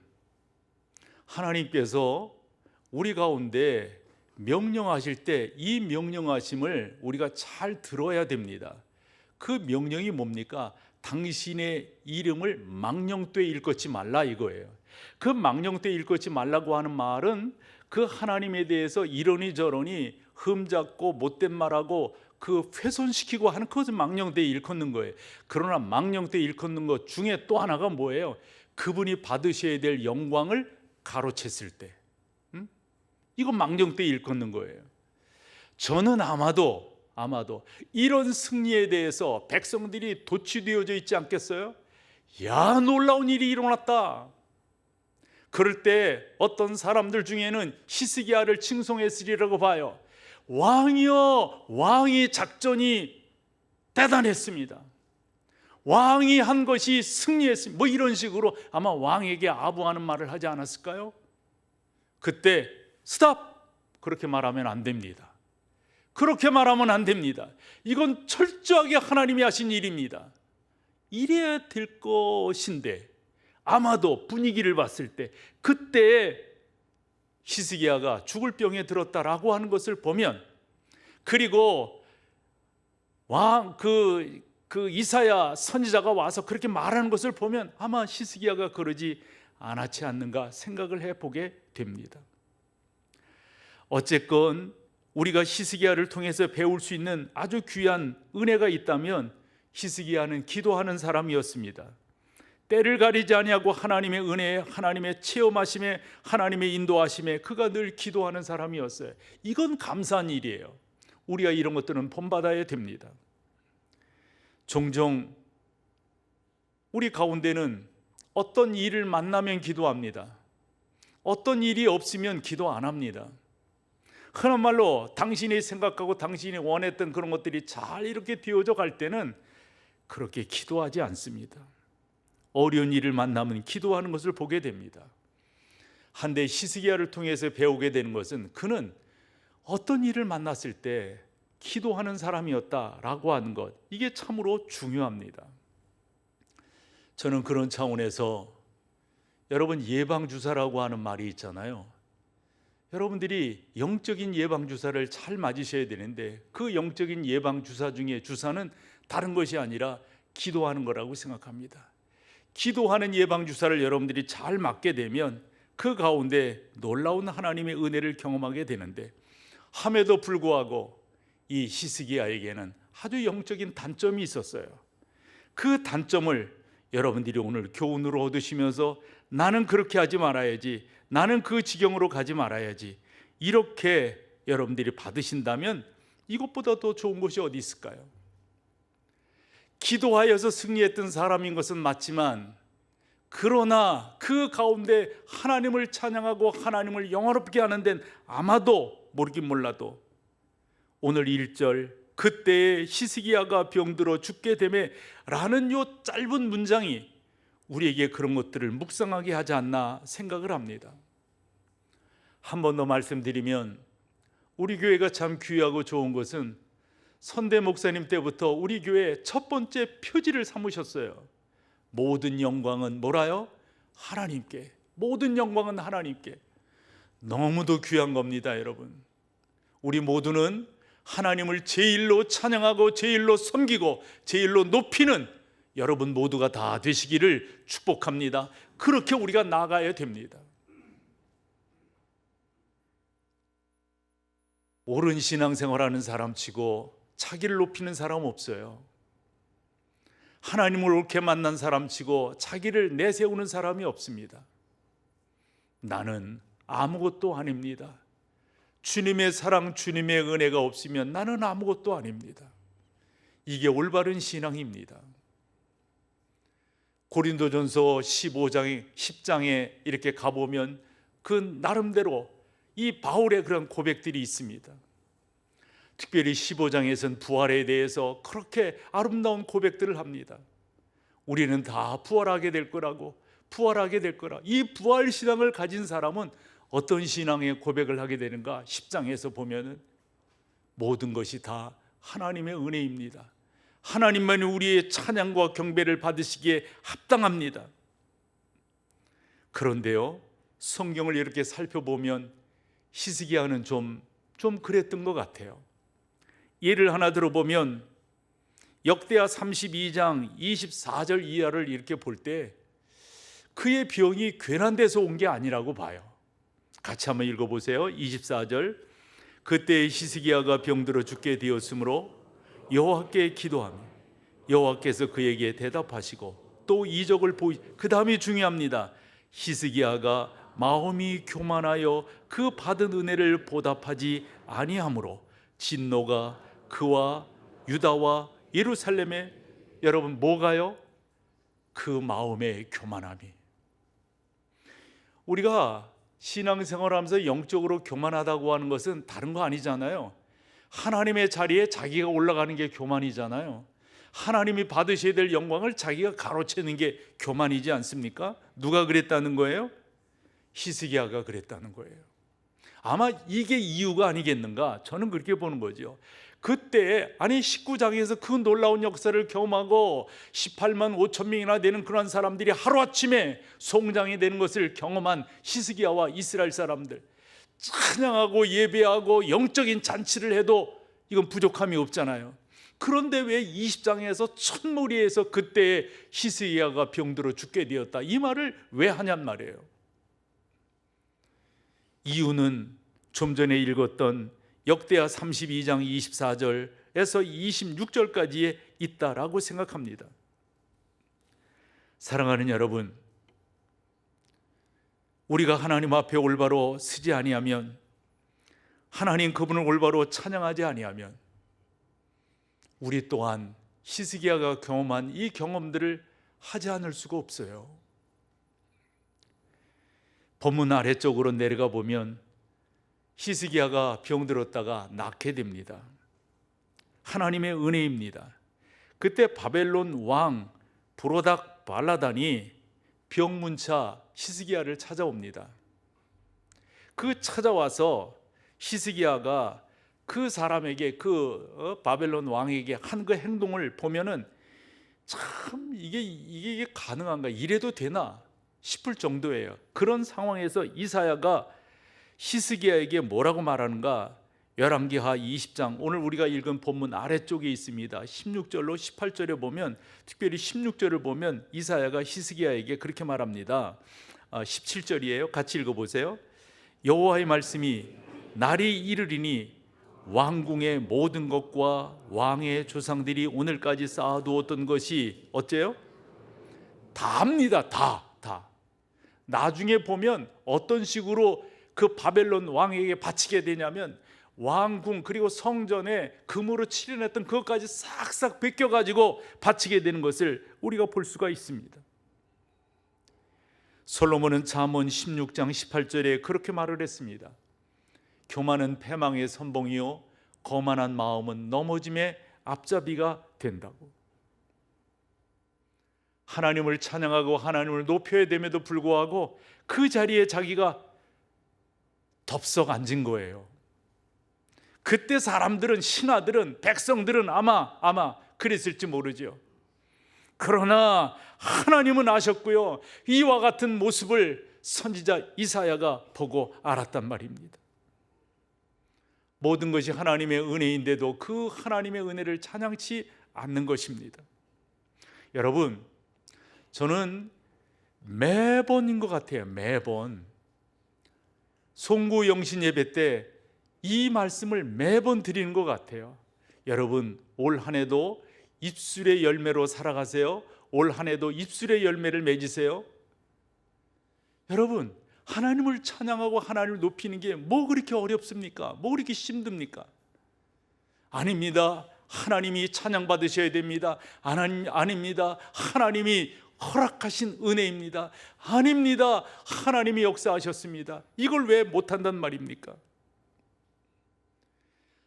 A: 하나님께서 우리 가운데 명령하실 때 이 명령하심을 우리가 잘 들어야 됩니다. 그 명령이 뭡니까? 당신의 이름을 망령되이 일컫지 말라, 이거예요. 그 망령되이 일컫지 말라고 하는 말은 그 하나님에 대해서 이러니 저러니 흠잡고 못된 말하고 그 훼손시키고 하는 그것을 망령되이 일컫는 거예요. 그러나 망령되이 일컫는 것 중에 또 하나가 뭐예요? 그분이 받으셔야 될 영광을 가로챘을 때, 이거 망령되이 일컫는 거예요. 저는 아마도 아마도 이런 승리에 대해서 백성들이 도취되어져 있지 않겠어요? 야, 놀라운 일이 일어났다. 그럴 때 어떤 사람들 중에는 히스기야를 칭송했으리라고 봐요. 왕이여, 왕의 작전이 대단했습니다. 왕이 한 것이 승리했습니다. 뭐 이런 식으로 아마 왕에게 아부하는 말을 하지 않았을까요? 그때 스탑! 그렇게 말하면 안 됩니다. 그렇게 말하면 안 됩니다. 이건 철저하게 하나님이 하신 일입니다. 이래야 될 것인데 아마도 분위기를 봤을 때 그때 히스기야가 죽을 병에 들었다라고 하는 것을 보면, 그리고 그 이사야 선지자가 와서 그렇게 말하는 것을 보면 아마 히스기야가 그러지 않았지 않는가 생각을 해보게 됩니다. 어쨌건 우리가 히스기야를 통해서 배울 수 있는 아주 귀한 은혜가 있다면 히스기야는 기도하는 사람이었습니다. 때를 가리지 아니하고 하나님의 은혜에, 하나님의 체험하심에, 하나님의 인도하심에 그가 늘 기도하는 사람이었어요. 이건 감사한 일이에요. 우리가 이런 것들은 본받아야 됩니다. 종종 우리 가운데는 어떤 일을 만나면 기도합니다. 어떤 일이 없으면 기도 안 합니다. 흔한 말로 당신이 생각하고 당신이 원했던 그런 것들이 잘 이렇게 되어져 갈 때는 그렇게 기도하지 않습니다. 어려운 일을 만나면 기도하는 것을 보게 됩니다. 한데 히스기야를 통해서 배우게 되는 것은 그는 어떤 일을 만났을 때 기도하는 사람이었다라고 하는 것, 이게 참으로 중요합니다. 저는 그런 차원에서 여러분, 예방주사라고 하는 말이 있잖아요. 여러분들이 영적인 예방주사를 잘 맞으셔야 되는데 그 영적인 예방주사 중에 주사는 다른 것이 아니라 기도하는 거라고 생각합니다. 기도하는 예방주사를 여러분들이 잘 맞게 되면 그 가운데 놀라운 하나님의 은혜를 경험하게 되는데, 함에도 불구하고 이 히스기야에게는 아주 영적인 단점이 있었어요. 그 단점을 여러분들이 오늘 교훈으로 얻으시면서 나는 그렇게 하지 말아야지, 나는 그 지경으로 가지 말아야지, 이렇게 여러분들이 받으신다면 이것보다 더 좋은 것이 어디 있을까요? 기도하여서 승리했던 사람인 것은 맞지만, 그러나 그 가운데 하나님을 찬양하고 하나님을 영화롭게 하는 데는 아마도 모르긴 몰라도 오늘 1절 그때에 히스기야가 병들어 죽게 되매 라는 요 짧은 문장이 우리에게 그런 것들을 묵상하게 하지 않나 생각을 합니다. 한 번 더 말씀드리면, 우리 교회가 참 귀하고 좋은 것은 선대 목사님 때부터 우리 교회 첫 번째 표지를 삼으셨어요. 모든 영광은 뭐라요? 하나님께. 모든 영광은 하나님께. 너무도 귀한 겁니다, 여러분. 우리 모두는 하나님을 제일로 찬양하고 제일로 섬기고 제일로 높이는 여러분 모두가 다 되시기를 축복합니다. 그렇게 우리가 나아가야 됩니다. 옳은 신앙생활하는 사람 치고 자기를 높이는 사람 없어요. 하나님을 옳게 만난 사람 치고 자기를 내세우는 사람이 없습니다. 나는 아무것도 아닙니다. 주님의 사랑, 주님의 은혜가 없으면 나는 아무것도 아닙니다. 이게 올바른 신앙입니다. 고린도전서 10장에 이렇게 가보면 그 나름대로 이 바울의 그런 고백들이 있습니다. 특별히 15장에서는 부활에 대해서 그렇게 아름다운 고백들을 합니다. 우리는 다 부활하게 될 거라고, 부활하게 될 거라. 이 부활 신앙을 가진 사람은 어떤 신앙의 고백을 하게 되는가? 10장에서 보면은 모든 것이 다 하나님의 은혜입니다. 하나님만이 우리의 찬양과 경배를 받으시기에 합당합니다. 그런데요, 성경을 이렇게 살펴보면 히스기야는 좀 그랬던 것 같아요. 예를 하나 들어보면 역대하 32장 24절 이하를 이렇게 볼 때 그의 병이 괜한 데서 온 게 아니라고 봐요. 같이 한번 읽어보세요. 24절 그때 히스기야가 병들어 죽게 되었으므로 여호와께 기도하며 여호와께서 그에게 대답하시고 또 이적을 그 다음이 중요합니다. 히스기야가 마음이 교만하여 그 받은 은혜를 보답하지 아니하므로 진노가 그와 유다와 예루살렘에 여러분 뭐가요? 그 마음의 교만함이. 우리가 신앙생활하면서 영적으로 교만하다고 하는 것은 다른 거 아니잖아요. 하나님의 자리에 자기가 올라가는 게 교만이잖아요. 하나님이 받으셔야 될 영광을 자기가 가로채는 게 교만이지 않습니까? 누가 그랬다는 거예요? 히스기야가 그랬다는 거예요. 아마 이게 이유가 아니겠는가? 저는 그렇게 보는 거죠. 그때 19장에서 그 놀라운 역사를 경험하고 18만 5천 명이나 되는 그런 사람들이 하루아침에 송장이 되는 것을 경험한 히스기야와 이스라엘 사람들, 찬양하고 예배하고 영적인 잔치를 해도 이건 부족함이 없잖아요. 그런데 왜 20장에서 첫무리에서 그때 히스기야가 병들어 죽게 되었다, 이 말을 왜 하냔 말이에요. 이유는 좀 전에 읽었던 역대하 32장 24절에서 26절까지에 있다라고 생각합니다. 사랑하는 여러분, 우리가 하나님 앞에 올바로 서지 아니하면, 하나님 그분을 올바로 찬양하지 아니하면, 우리 또한 히스기야가 경험한 이 경험들을 하지 않을 수가 없어요. 본문 아래쪽으로 내려가 보면 히스기야가 병들었다가 낫게 됩니다. 하나님의 은혜입니다. 그때 바벨론 왕 브로닥 발라단이 병문차 히스기야를 찾아옵니다. 그 찾아와서 히스기야가 그 사람에게, 바벨론 왕에게 한 그 행동을 보면은 참 이게 가능한가, 이래도 되나 싶을 정도예요. 그런 상황에서 이사야가 히스기야에게 뭐라고 말하는가? 열왕기하 20장, 오늘 우리가 읽은 본문 아래쪽에 있습니다. 16절로 18절에 보면, 특별히 16절을 보면 이사야가 히스기야에게 그렇게 말합니다. 17절이에요. 같이 읽어보세요. 여호와의 말씀이 날이 이르리니 왕궁의 모든 것과 왕의 조상들이 오늘까지 쌓아두었던 것이 어째요? 다입니다. 다. 나중에 보면 어떤 식으로 그 바벨론 왕에게 바치게 되냐면, 왕궁 그리고 성전에 금으로 칠해냈던 그것까지 싹싹 벗겨가지고 바치게 되는 것을 우리가 볼 수가 있습니다. 솔로몬은 잠언 16장 18절에 그렇게 말을 했습니다. 교만은 패망의 선봉이요 거만한 마음은 넘어짐의 앞잡이가 된다고. 하나님을 찬양하고 하나님을 높여야 됨에도 불구하고 그 자리에 자기가 덥석 앉은 거예요. 그때 사람들은, 신하들은, 백성들은 아마 그랬을지 모르죠. 그러나 하나님은 아셨고요, 이와 같은 모습을 선지자 이사야가 보고 알았단 말입니다. 모든 것이 하나님의 은혜인데도 그 하나님의 은혜를 찬양치 않는 것입니다. 여러분, 저는 매번인 것 같아요. 매번 송구 영신 예배 때 이 말씀을 매번 드리는 것 같아요. 여러분, 올 한 해도 입술의 열매로 살아가세요. 올 한 해도 입술의 열매를 맺으세요. 여러분, 하나님을 찬양하고 하나님을 높이는 게 뭐 그렇게 어렵습니까? 뭐 그렇게 힘듭니까? 아닙니다. 하나님이 찬양받으셔야 됩니다. 아닙니다. 하나님이 허락하신 은혜입니다. 아닙니다. 하나님이 역사하셨습니다. 이걸 왜 못한단 말입니까?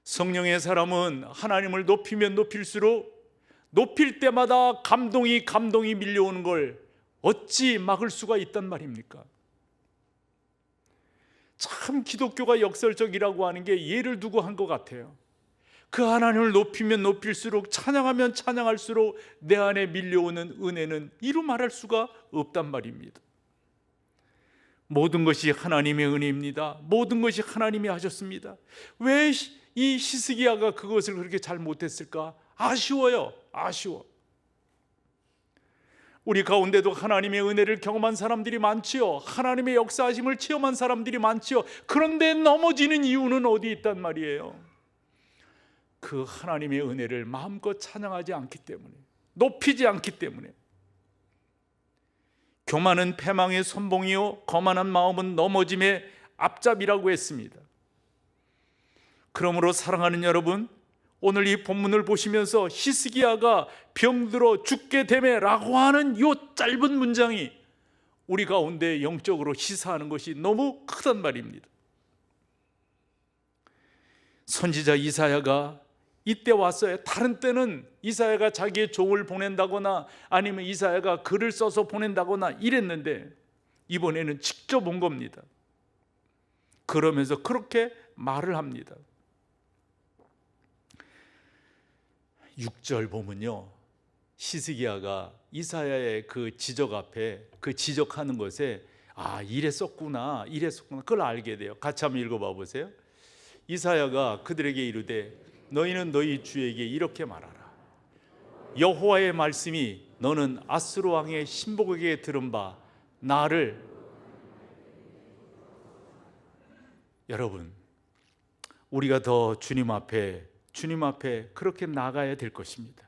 A: 성령의 사람은 하나님을 높이면 높일수록 높일 때마다 감동이 밀려오는 걸 어찌 막을 수가 있단 말입니까? 참 기독교가 역설적이라고 하는 게 예를 두고 한 것 같아요. 그 하나님을 높이면 높일수록, 찬양하면 찬양할수록 내 안에 밀려오는 은혜는 이루 말할 수가 없단 말입니다. 모든 것이 하나님의 은혜입니다. 모든 것이 하나님이 하셨습니다. 왜 이 히스기야가 그것을 그렇게 잘 못했을까? 아쉬워요. 아쉬워. 우리 가운데도 하나님의 은혜를 경험한 사람들이 많지요. 하나님의 역사하심을 체험한 사람들이 많지요. 그런데 넘어지는 이유는 어디 있단 말이에요? 그 하나님의 은혜를 마음껏 찬양하지 않기 때문에, 높이지 않기 때문에. 교만은 패망의 선봉이요 거만한 마음은 넘어짐의 앞잡이라고 했습니다. 그러므로 사랑하는 여러분, 오늘 이 본문을 보시면서 히스기야가 병들어 죽게 되매라고 하는 이 짧은 문장이 우리 가운데 영적으로 시사하는 것이 너무 크단 말입니다. 선지자 이사야가 이때 왔어요. 다른 때는 이사야가 자기의 종을 보낸다거나 아니면 이사야가 글을 써서 보낸다거나 이랬는데 이번에는 직접 온 겁니다. 그러면서 그렇게 말을 합니다. 6절 보면요, 히스기야가 이사야의 그 지적 앞에 그 지적하는 것에 이랬었구나 그걸 알게 돼요. 같이 한번 읽어봐 보세요. 이사야가 그들에게 이르되 너희는 너희 주에게 이렇게 말하라. 여호와의 말씀이 너는 아수르 왕의 신복에게 들은 바 나를. 여러분, 우리가 더 주님 앞에 그렇게 나가야 될 것입니다.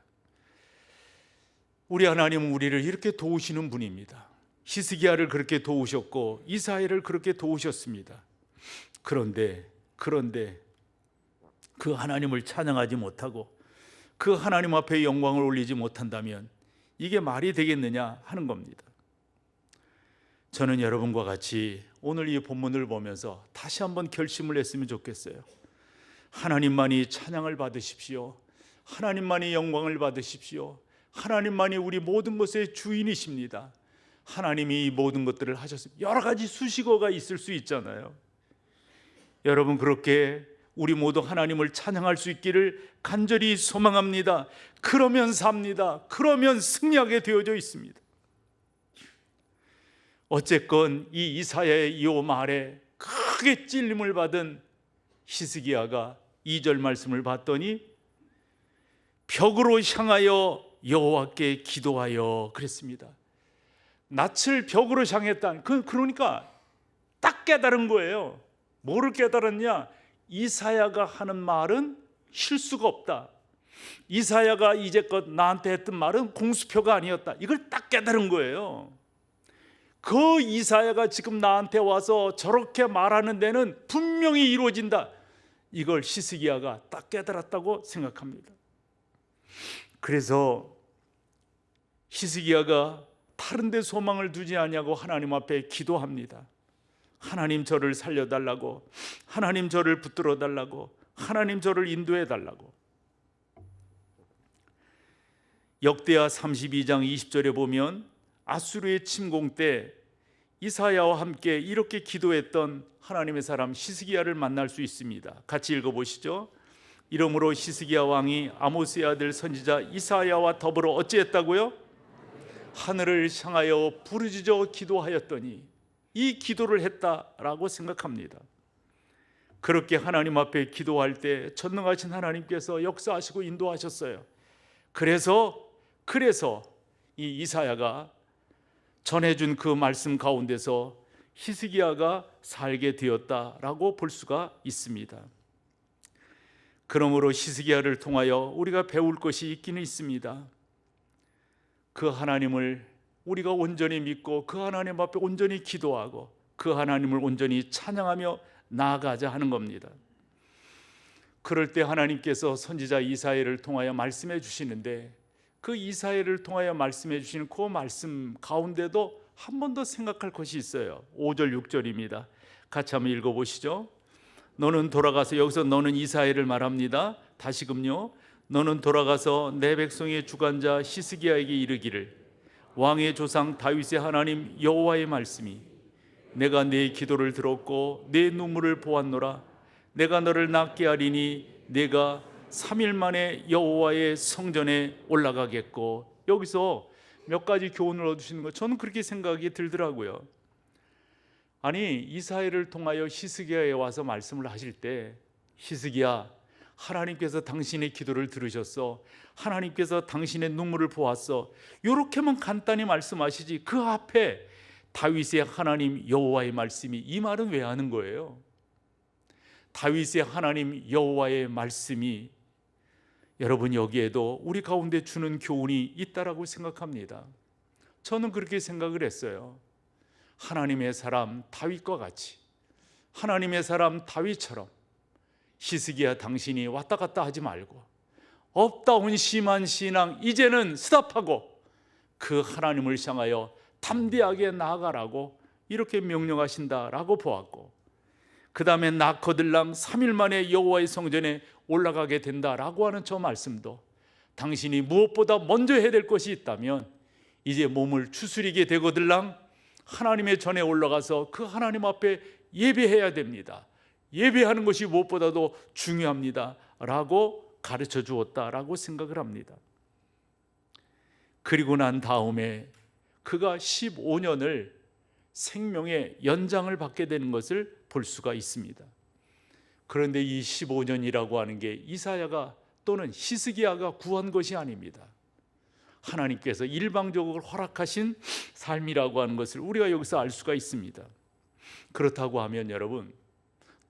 A: 우리 하나님은 우리를 이렇게 도우시는 분입니다. 히스기야를 그렇게 도우셨고 이사야를 그렇게 도우셨습니다. 그런데 그 하나님을 찬양하지 못하고 그 하나님 앞에 영광을 올리지 못한다면 이게 말이 되겠느냐 하는 겁니다. 저는 여러분과 같이 오늘 이 본문을 보면서 다시 한번 결심을 했으면 좋겠어요. 하나님만이 찬양을 받으십시오. 하나님만이 영광을 받으십시오. 하나님만이 우리 모든 것의 주인이십니다. 하나님이 이 모든 것들을 하셨습니다. 여러 가지 수식어가 있을 수 있잖아요. 여러분, 그렇게 우리 모두 하나님을 찬양할 수 있기를 간절히 소망합니다. 그러면 삽니다. 그러면 승리하게 되어져 있습니다. 어쨌건 이 이사야의 이 말에 크게 찔림을 받은 히스기야가 2절 말씀을 봤더니 벽으로 향하여 여호와께 기도하여 그랬습니다. 낯을 벽으로 향했다. 그러니까 딱 깨달은 거예요. 뭐를 깨달았냐? 이사야가 하는 말은 실수가 없다. 이사야가 이제껏 나한테 했던 말은 공수표가 아니었다. 이걸 딱 깨달은 거예요. 그 이사야가 지금 나한테 와서 저렇게 말하는 데는 분명히 이루어진다. 이걸 히스기야가 딱 깨달았다고 생각합니다. 그래서 히스기야가 다른 데 소망을 두지 아니하고 하나님 앞에 기도합니다. 하나님 저를 살려달라고, 하나님 저를 붙들어 달라고, 하나님 저를 인도해 달라고. 역대하 32장 20절에 보면 아수르의 침공 때 이사야와 함께 이렇게 기도했던 하나님의 사람 히스기야를 만날 수 있습니다. 같이 읽어보시죠. 이러므로 히스기야 왕이 아모스의 아들 선지자 이사야와 더불어 어찌했다고요? 하늘을 향하여 부르짖어 기도하였더니, 이 기도를 했다라고 생각합니다. 그렇게 하나님 앞에 기도할 때 전능하신 하나님께서 역사하시고 인도하셨어요. 그래서 이 이사야가 전해준 그 말씀 가운데서 히스기야가 살게 되었다라고 볼 수가 있습니다. 그러므로 히스기야를 통하여 우리가 배울 것이 있기는 있습니다. 그 하나님을 우리가 온전히 믿고 그 하나님 앞에 온전히 기도하고 그 하나님을 온전히 찬양하며 나아가자 하는 겁니다. 그럴 때 하나님께서 선지자 이사야를 통하여 말씀해 주시는데, 그 이사야를 통하여 말씀해 주시는 그 말씀 가운데도 한 번 더 생각할 것이 있어요. 5절 6절입니다. 같이 한번 읽어보시죠. 너는 돌아가서, 여기서 너는 이사야를 말합니다. 다시금요. 너는 돌아가서 내 백성의 주관자 히스기야에게 이르기를, 왕의 조상 다윗의 하나님 여호와의 말씀이 내가 네 기도를 들었고 네 눈물을 보았노라. 내가 너를 낫게 하리니 내가 3일 만에 여호와의 성전에 올라가겠고. 여기서 몇 가지 교훈을 얻으시는 거 저는 그렇게 생각이 들더라고요. 아니, 이사야를 통하여 히스기야에 와서 말씀을 하실 때, 히스기야, 하나님께서 당신의 기도를 들으셨어. 하나님께서 당신의 눈물을 보았어. 이렇게만 간단히 말씀하시지 그 앞에 다윗의 하나님 여호와의 말씀이, 이 말은 왜 하는 거예요? 다윗의 하나님 여호와의 말씀이 여러분 여기에도 우리 가운데 주는 교훈이 있다라고 생각합니다. 저는 그렇게 생각을 했어요. 하나님의 사람 다윗과 같이, 하나님의 사람 다윗처럼 히스기야 당신이 왔다 갔다 하지 말고 업다운 심한 신앙 이제는 스탑하고 그 하나님을 향하여 담대하게 나아가라고 이렇게 명령하신다라고 보았고, 그 다음에 나커들랑 3일 만에 여호와의 성전에 올라가게 된다라고 하는 저 말씀도 당신이 무엇보다 먼저 해야 될 것이 있다면 이제 몸을 추스리게 되거들랑 하나님의 전에 올라가서 그 하나님 앞에 예배해야 됩니다. 예배하는 것이 무엇보다도 중요합니다 라고 가르쳐 주었다라고 생각을 합니다. 그리고 난 다음에 그가 15년을 생명의 연장을 받게 되는 것을 볼 수가 있습니다. 그런데 이 15년이라고 하는 게 이사야가 또는 히스기야가 구한 것이 아닙니다. 하나님께서 일방적으로 허락하신 삶이라고 하는 것을 우리가 여기서 알 수가 있습니다. 그렇다고 하면 여러분,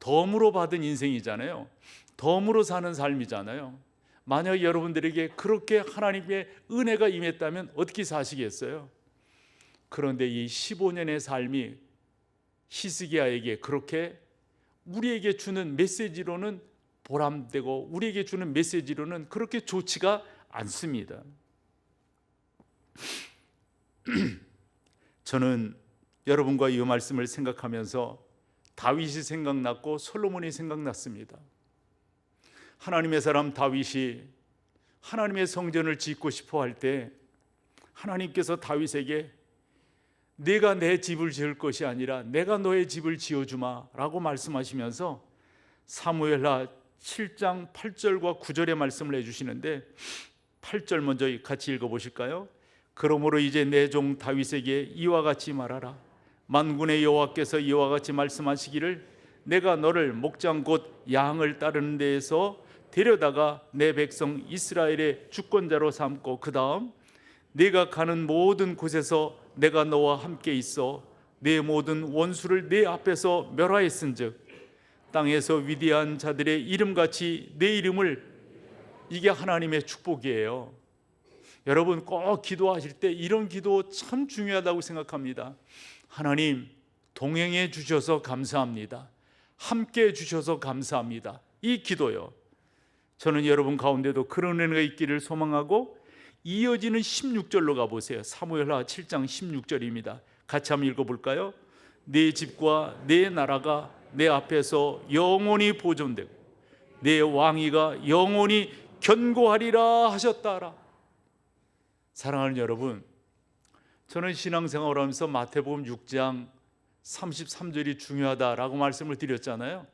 A: 덤으로 받은 인생이잖아요. 덤으로 사는 삶이잖아요. 만약 여러분들에게 그렇게 하나님의 은혜가 임했다면 어떻게 사시겠어요? 그런데 이 15년의 삶이 히스기야에게 그렇게 우리에게 주는 메시지로는 보람되고 우리에게 주는 메시지로는 그렇게 좋지가 않습니다. 저는 여러분과 이 말씀을 생각하면서 다윗이 생각났고 솔로몬이 생각났습니다. 하나님의 사람 다윗이 하나님의 성전을 짓고 싶어 할 때 하나님께서 다윗에게 내가 내 집을 지을 것이 아니라 내가 너의 집을 지어주마 라고 말씀하시면서 사무엘하 7장 8절과 9절의 말씀을 해주시는데 8절 먼저 같이 읽어보실까요? 그러므로 이제 내 종 다윗에게 이와 같이 말하라. 만군의 여호와께서 이와 같이 말씀하시기를 내가 너를 목장 곧 양을 따르는 데에서 데려다가 내 백성 이스라엘의 주권자로 삼고 그 다음 네가 가는 모든 곳에서 내가 너와 함께 있어 내 모든 원수를 내 앞에서 멸하였은즉 땅에서 위대한 자들의 이름같이 내 이름을, 이게 하나님의 축복이에요. 여러분 꼭 기도하실 때 이런 기도 참 중요하다고 생각합니다. 하나님 동행해 주셔서 감사합니다. 함께 해 주셔서 감사합니다. 이 기도요. 저는 여러분 가운데도 그런 은혜가 있기를 소망하고 이어지는 16절로 가보세요. 사무엘하 7장 16절입니다. 같이 한번 읽어볼까요? 내 집과 내 나라가 내 앞에서 영원히 보존되고 내 왕위가 영원히 견고하리라 하셨다라. 사랑하는 여러분, 저는 신앙생활을 하면서 마태복음 6장 33절이 중요하다라고 말씀을 드렸잖아요.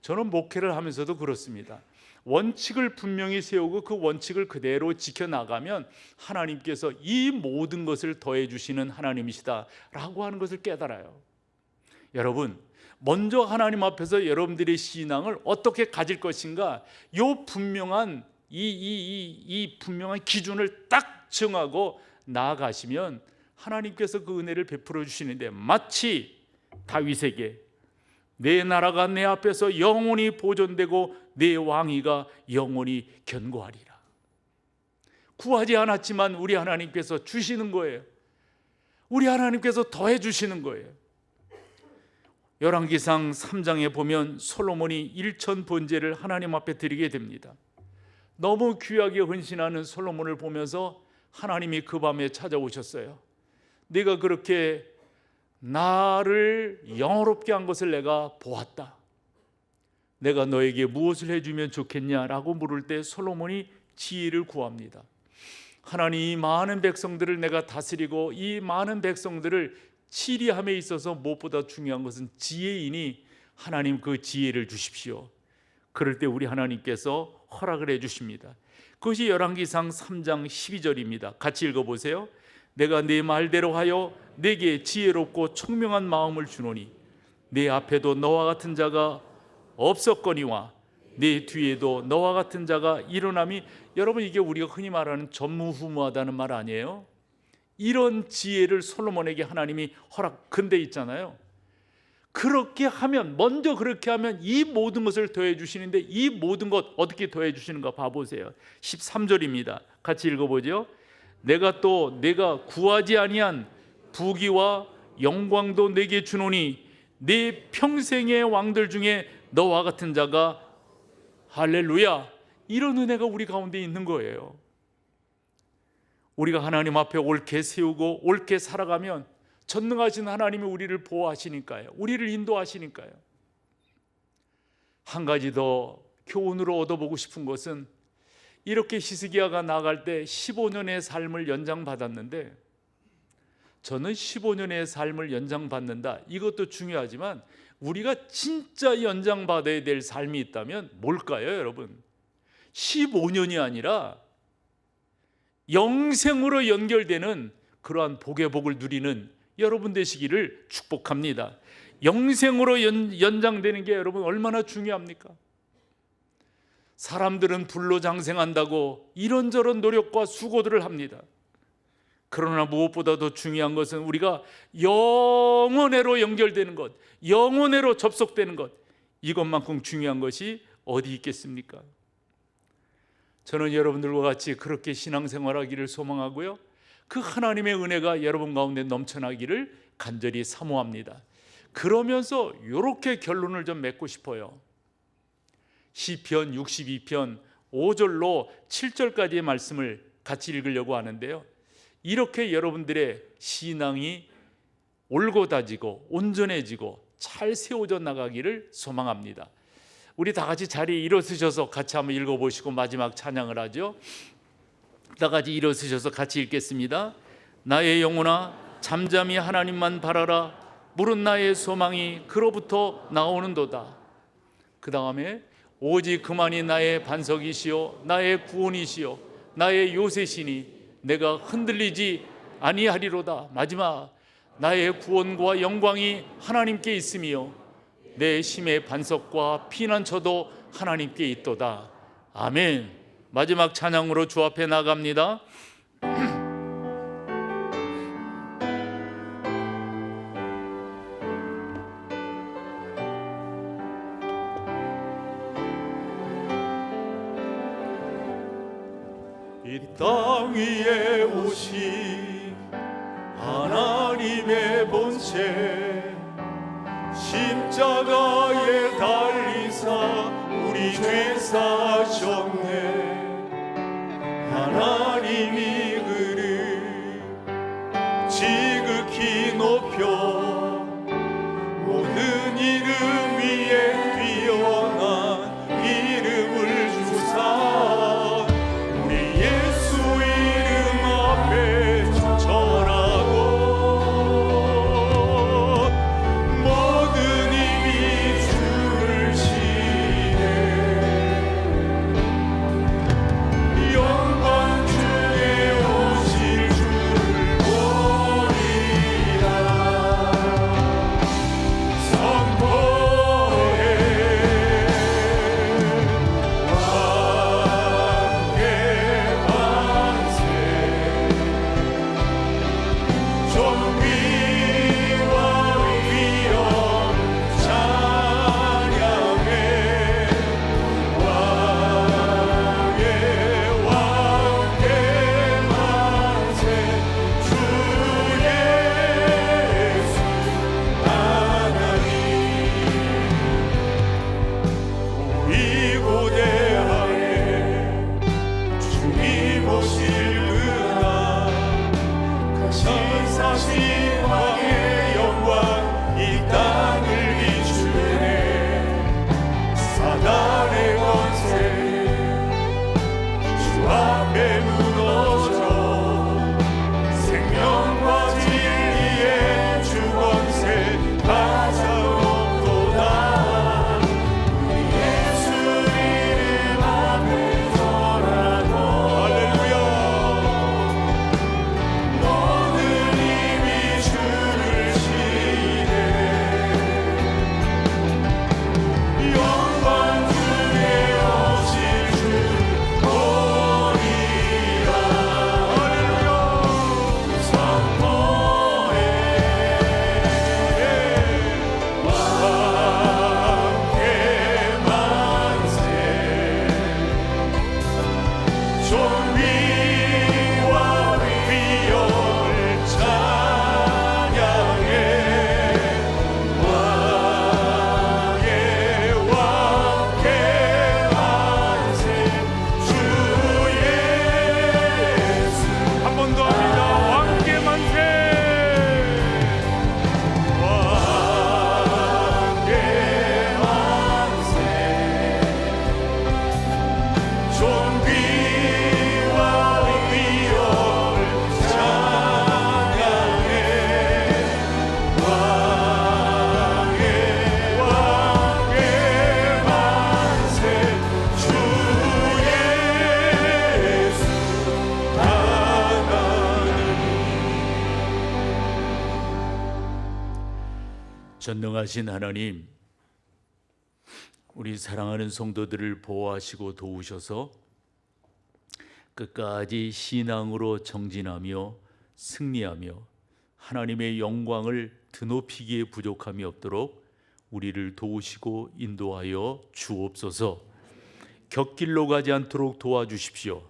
A: 저는 목회를 하면서도 그렇습니다. 원칙을 분명히 세우고 그 원칙을 그대로 지켜나가면 하나님께서 이 모든 것을 더해 주시는 하나님이시다라고 하는 것을 깨달아요. 여러분, 먼저 하나님 앞에서 여러분들의 신앙을 어떻게 가질 것인가, 이 분명한 분명한 기준을 딱 정하고 나아가시면 하나님께서 그 은혜를 베풀어 주시는데, 마치 다윗에게 내 나라가 내 앞에서 영원히 보존되고 내 왕위가 영원히 견고하리라. 구하지 않았지만 우리 하나님께서 주시는 거예요. 우리 하나님께서 더해 주시는 거예요. 열왕기상 3장에 보면 솔로몬이 일천 번제를 하나님 앞에 드리게 됩니다. 너무 귀하게 헌신하는 솔로몬을 보면서 하나님이 그 밤에 찾아오셨어요. 네가 그렇게 나를 영화롭게 한 것을 내가 보았다. 내가 너에게 무엇을 해주면 좋겠냐라고 물을 때 솔로몬이 지혜를 구합니다. 하나님, 이 많은 백성들을 내가 다스리고 이 많은 백성들을 치리함에 있어서 무엇보다 중요한 것은 지혜이니 하나님 그 지혜를 주십시오. 그럴 때 우리 하나님께서 허락을 해주십니다. 그것이 열왕기상 3장 12절입니다. 같이 읽어보세요. 내가 네 말대로 하여 내게 지혜롭고 총명한 마음을 주노니 내 앞에도 너와 같은 자가 없었거니와 내 뒤에도 너와 같은 자가 일어남이. 여러분, 이게 우리가 흔히 말하는 전무후무하다는 말 아니에요? 이런 지혜를 솔로몬에게 하나님이 허락근데 있잖아요. 그렇게 하면, 먼저 그렇게 하면 이 모든 것을 더해 주시는데, 이 모든 것 어떻게 더해 주시는가 봐보세요. 13절입니다. 같이 읽어보죠. 내가 구하지 아니한 부귀와 영광도 내게 주노니 내 평생의 왕들 중에 너와 같은 자가, 할렐루야, 이런 은혜가 우리 가운데 있는 거예요. 우리가 하나님 앞에 옳게 세우고 옳게 살아가면 전능하신 하나님이 우리를 보호하시니까요. 우리를 인도하시니까요. 한 가지 더 교훈으로 얻어보고 싶은 것은, 이렇게 히스기야가 나아갈 때 15년의 삶을 연장받았는데, 저는 15년의 삶을 연장받는다, 이것도 중요하지만 우리가 진짜 연장받아야 될 삶이 있다면 뭘까요, 여러분? 15년이 아니라 영생으로 연결되는 그러한 복의 복을 누리는 여러분 되시기를 축복합니다. 영생으로 연장되는 게 여러분 얼마나 중요합니까? 사람들은 불로장생한다고 이런저런 노력과 수고들을 합니다. 그러나 무엇보다 더 중요한 것은 우리가 영원회로 연결되는 것, 영원회로 접속되는 것, 이것만큼 중요한 것이 어디 있겠습니까? 저는 여러분들과 같이 그렇게 신앙생활하기를 소망하고요, 그 하나님의 은혜가 여러분 가운데 넘쳐나기를 간절히 사모합니다. 그러면서 이렇게 결론을 좀 맺고 싶어요. 시편 62편 5절로 7절까지의 말씀을 같이 읽으려고 하는데요, 이렇게 여러분들의 신앙이 올곧아지고 온전해지고 잘 세워져 나가기를 소망합니다. 우리 다 같이 자리에 일어서셔서 같이 한번 읽어보시고 마지막 찬양을 하죠. 다 같이 일어서셔서 같이 읽겠습니다. 나의 영혼아 잠잠히 하나님만 바라라. 물은 나의 소망이 그로부터 나오는도다. 그 다음에 오직 그만이 나의 반석이시요 나의 구원이시요 나의 요새시니 내가 흔들리지 아니하리로다. 마지막, 나의 구원과 영광이 하나님께 있으며 내 힘의 반석과 피난처도 하나님께 있도다. 아멘. 마지막 찬양으로 주 앞에 나갑니다.
B: 이 땅 위에 오신 하나님의 본체, 십자가에 달리사 우리 죄 사셨네. 하나님이 그를 지극히 높여 모든 이름 위에 뛰어난 이름을 주사 우리 예수 이름 앞에 절하고 모든 힘이 주를 치네. 영광 주
A: 전능하신 하나님, 우리 사랑하는 성도들을 보호하시고 도우셔서 끝까지 신앙으로 정진하며 승리하며 하나님의 영광을 드높이기에 부족함이 없도록 우리를 도우시고 인도하여 주옵소서. 곁길로 가지 않도록 도와주십시오.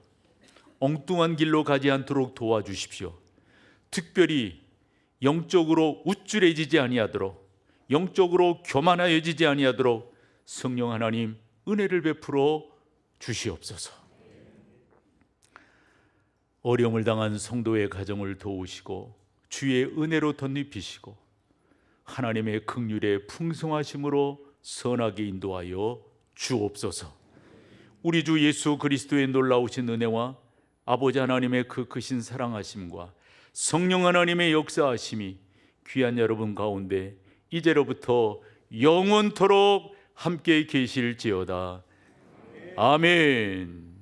A: 엉뚱한 길로 가지 않도록 도와주십시오. 특별히 영적으로 우쭐해지지 아니하도록, 영적으로 교만하여지지 아니하도록 성령 하나님 은혜를 베풀어 주시옵소서. 어려움을 당한 성도의 가정을 도우시고 주의 은혜로 덧입히시고 하나님의 긍휼의 풍성하심으로 선하게 인도하여 주옵소서. 우리 주 예수 그리스도의 놀라우신 은혜와 아버지 하나님의 그 크신 사랑하심과 성령 하나님의 역사하심이 귀한 여러분 가운데 이제로부터 영원토록 함께 계실지어다. 아멘.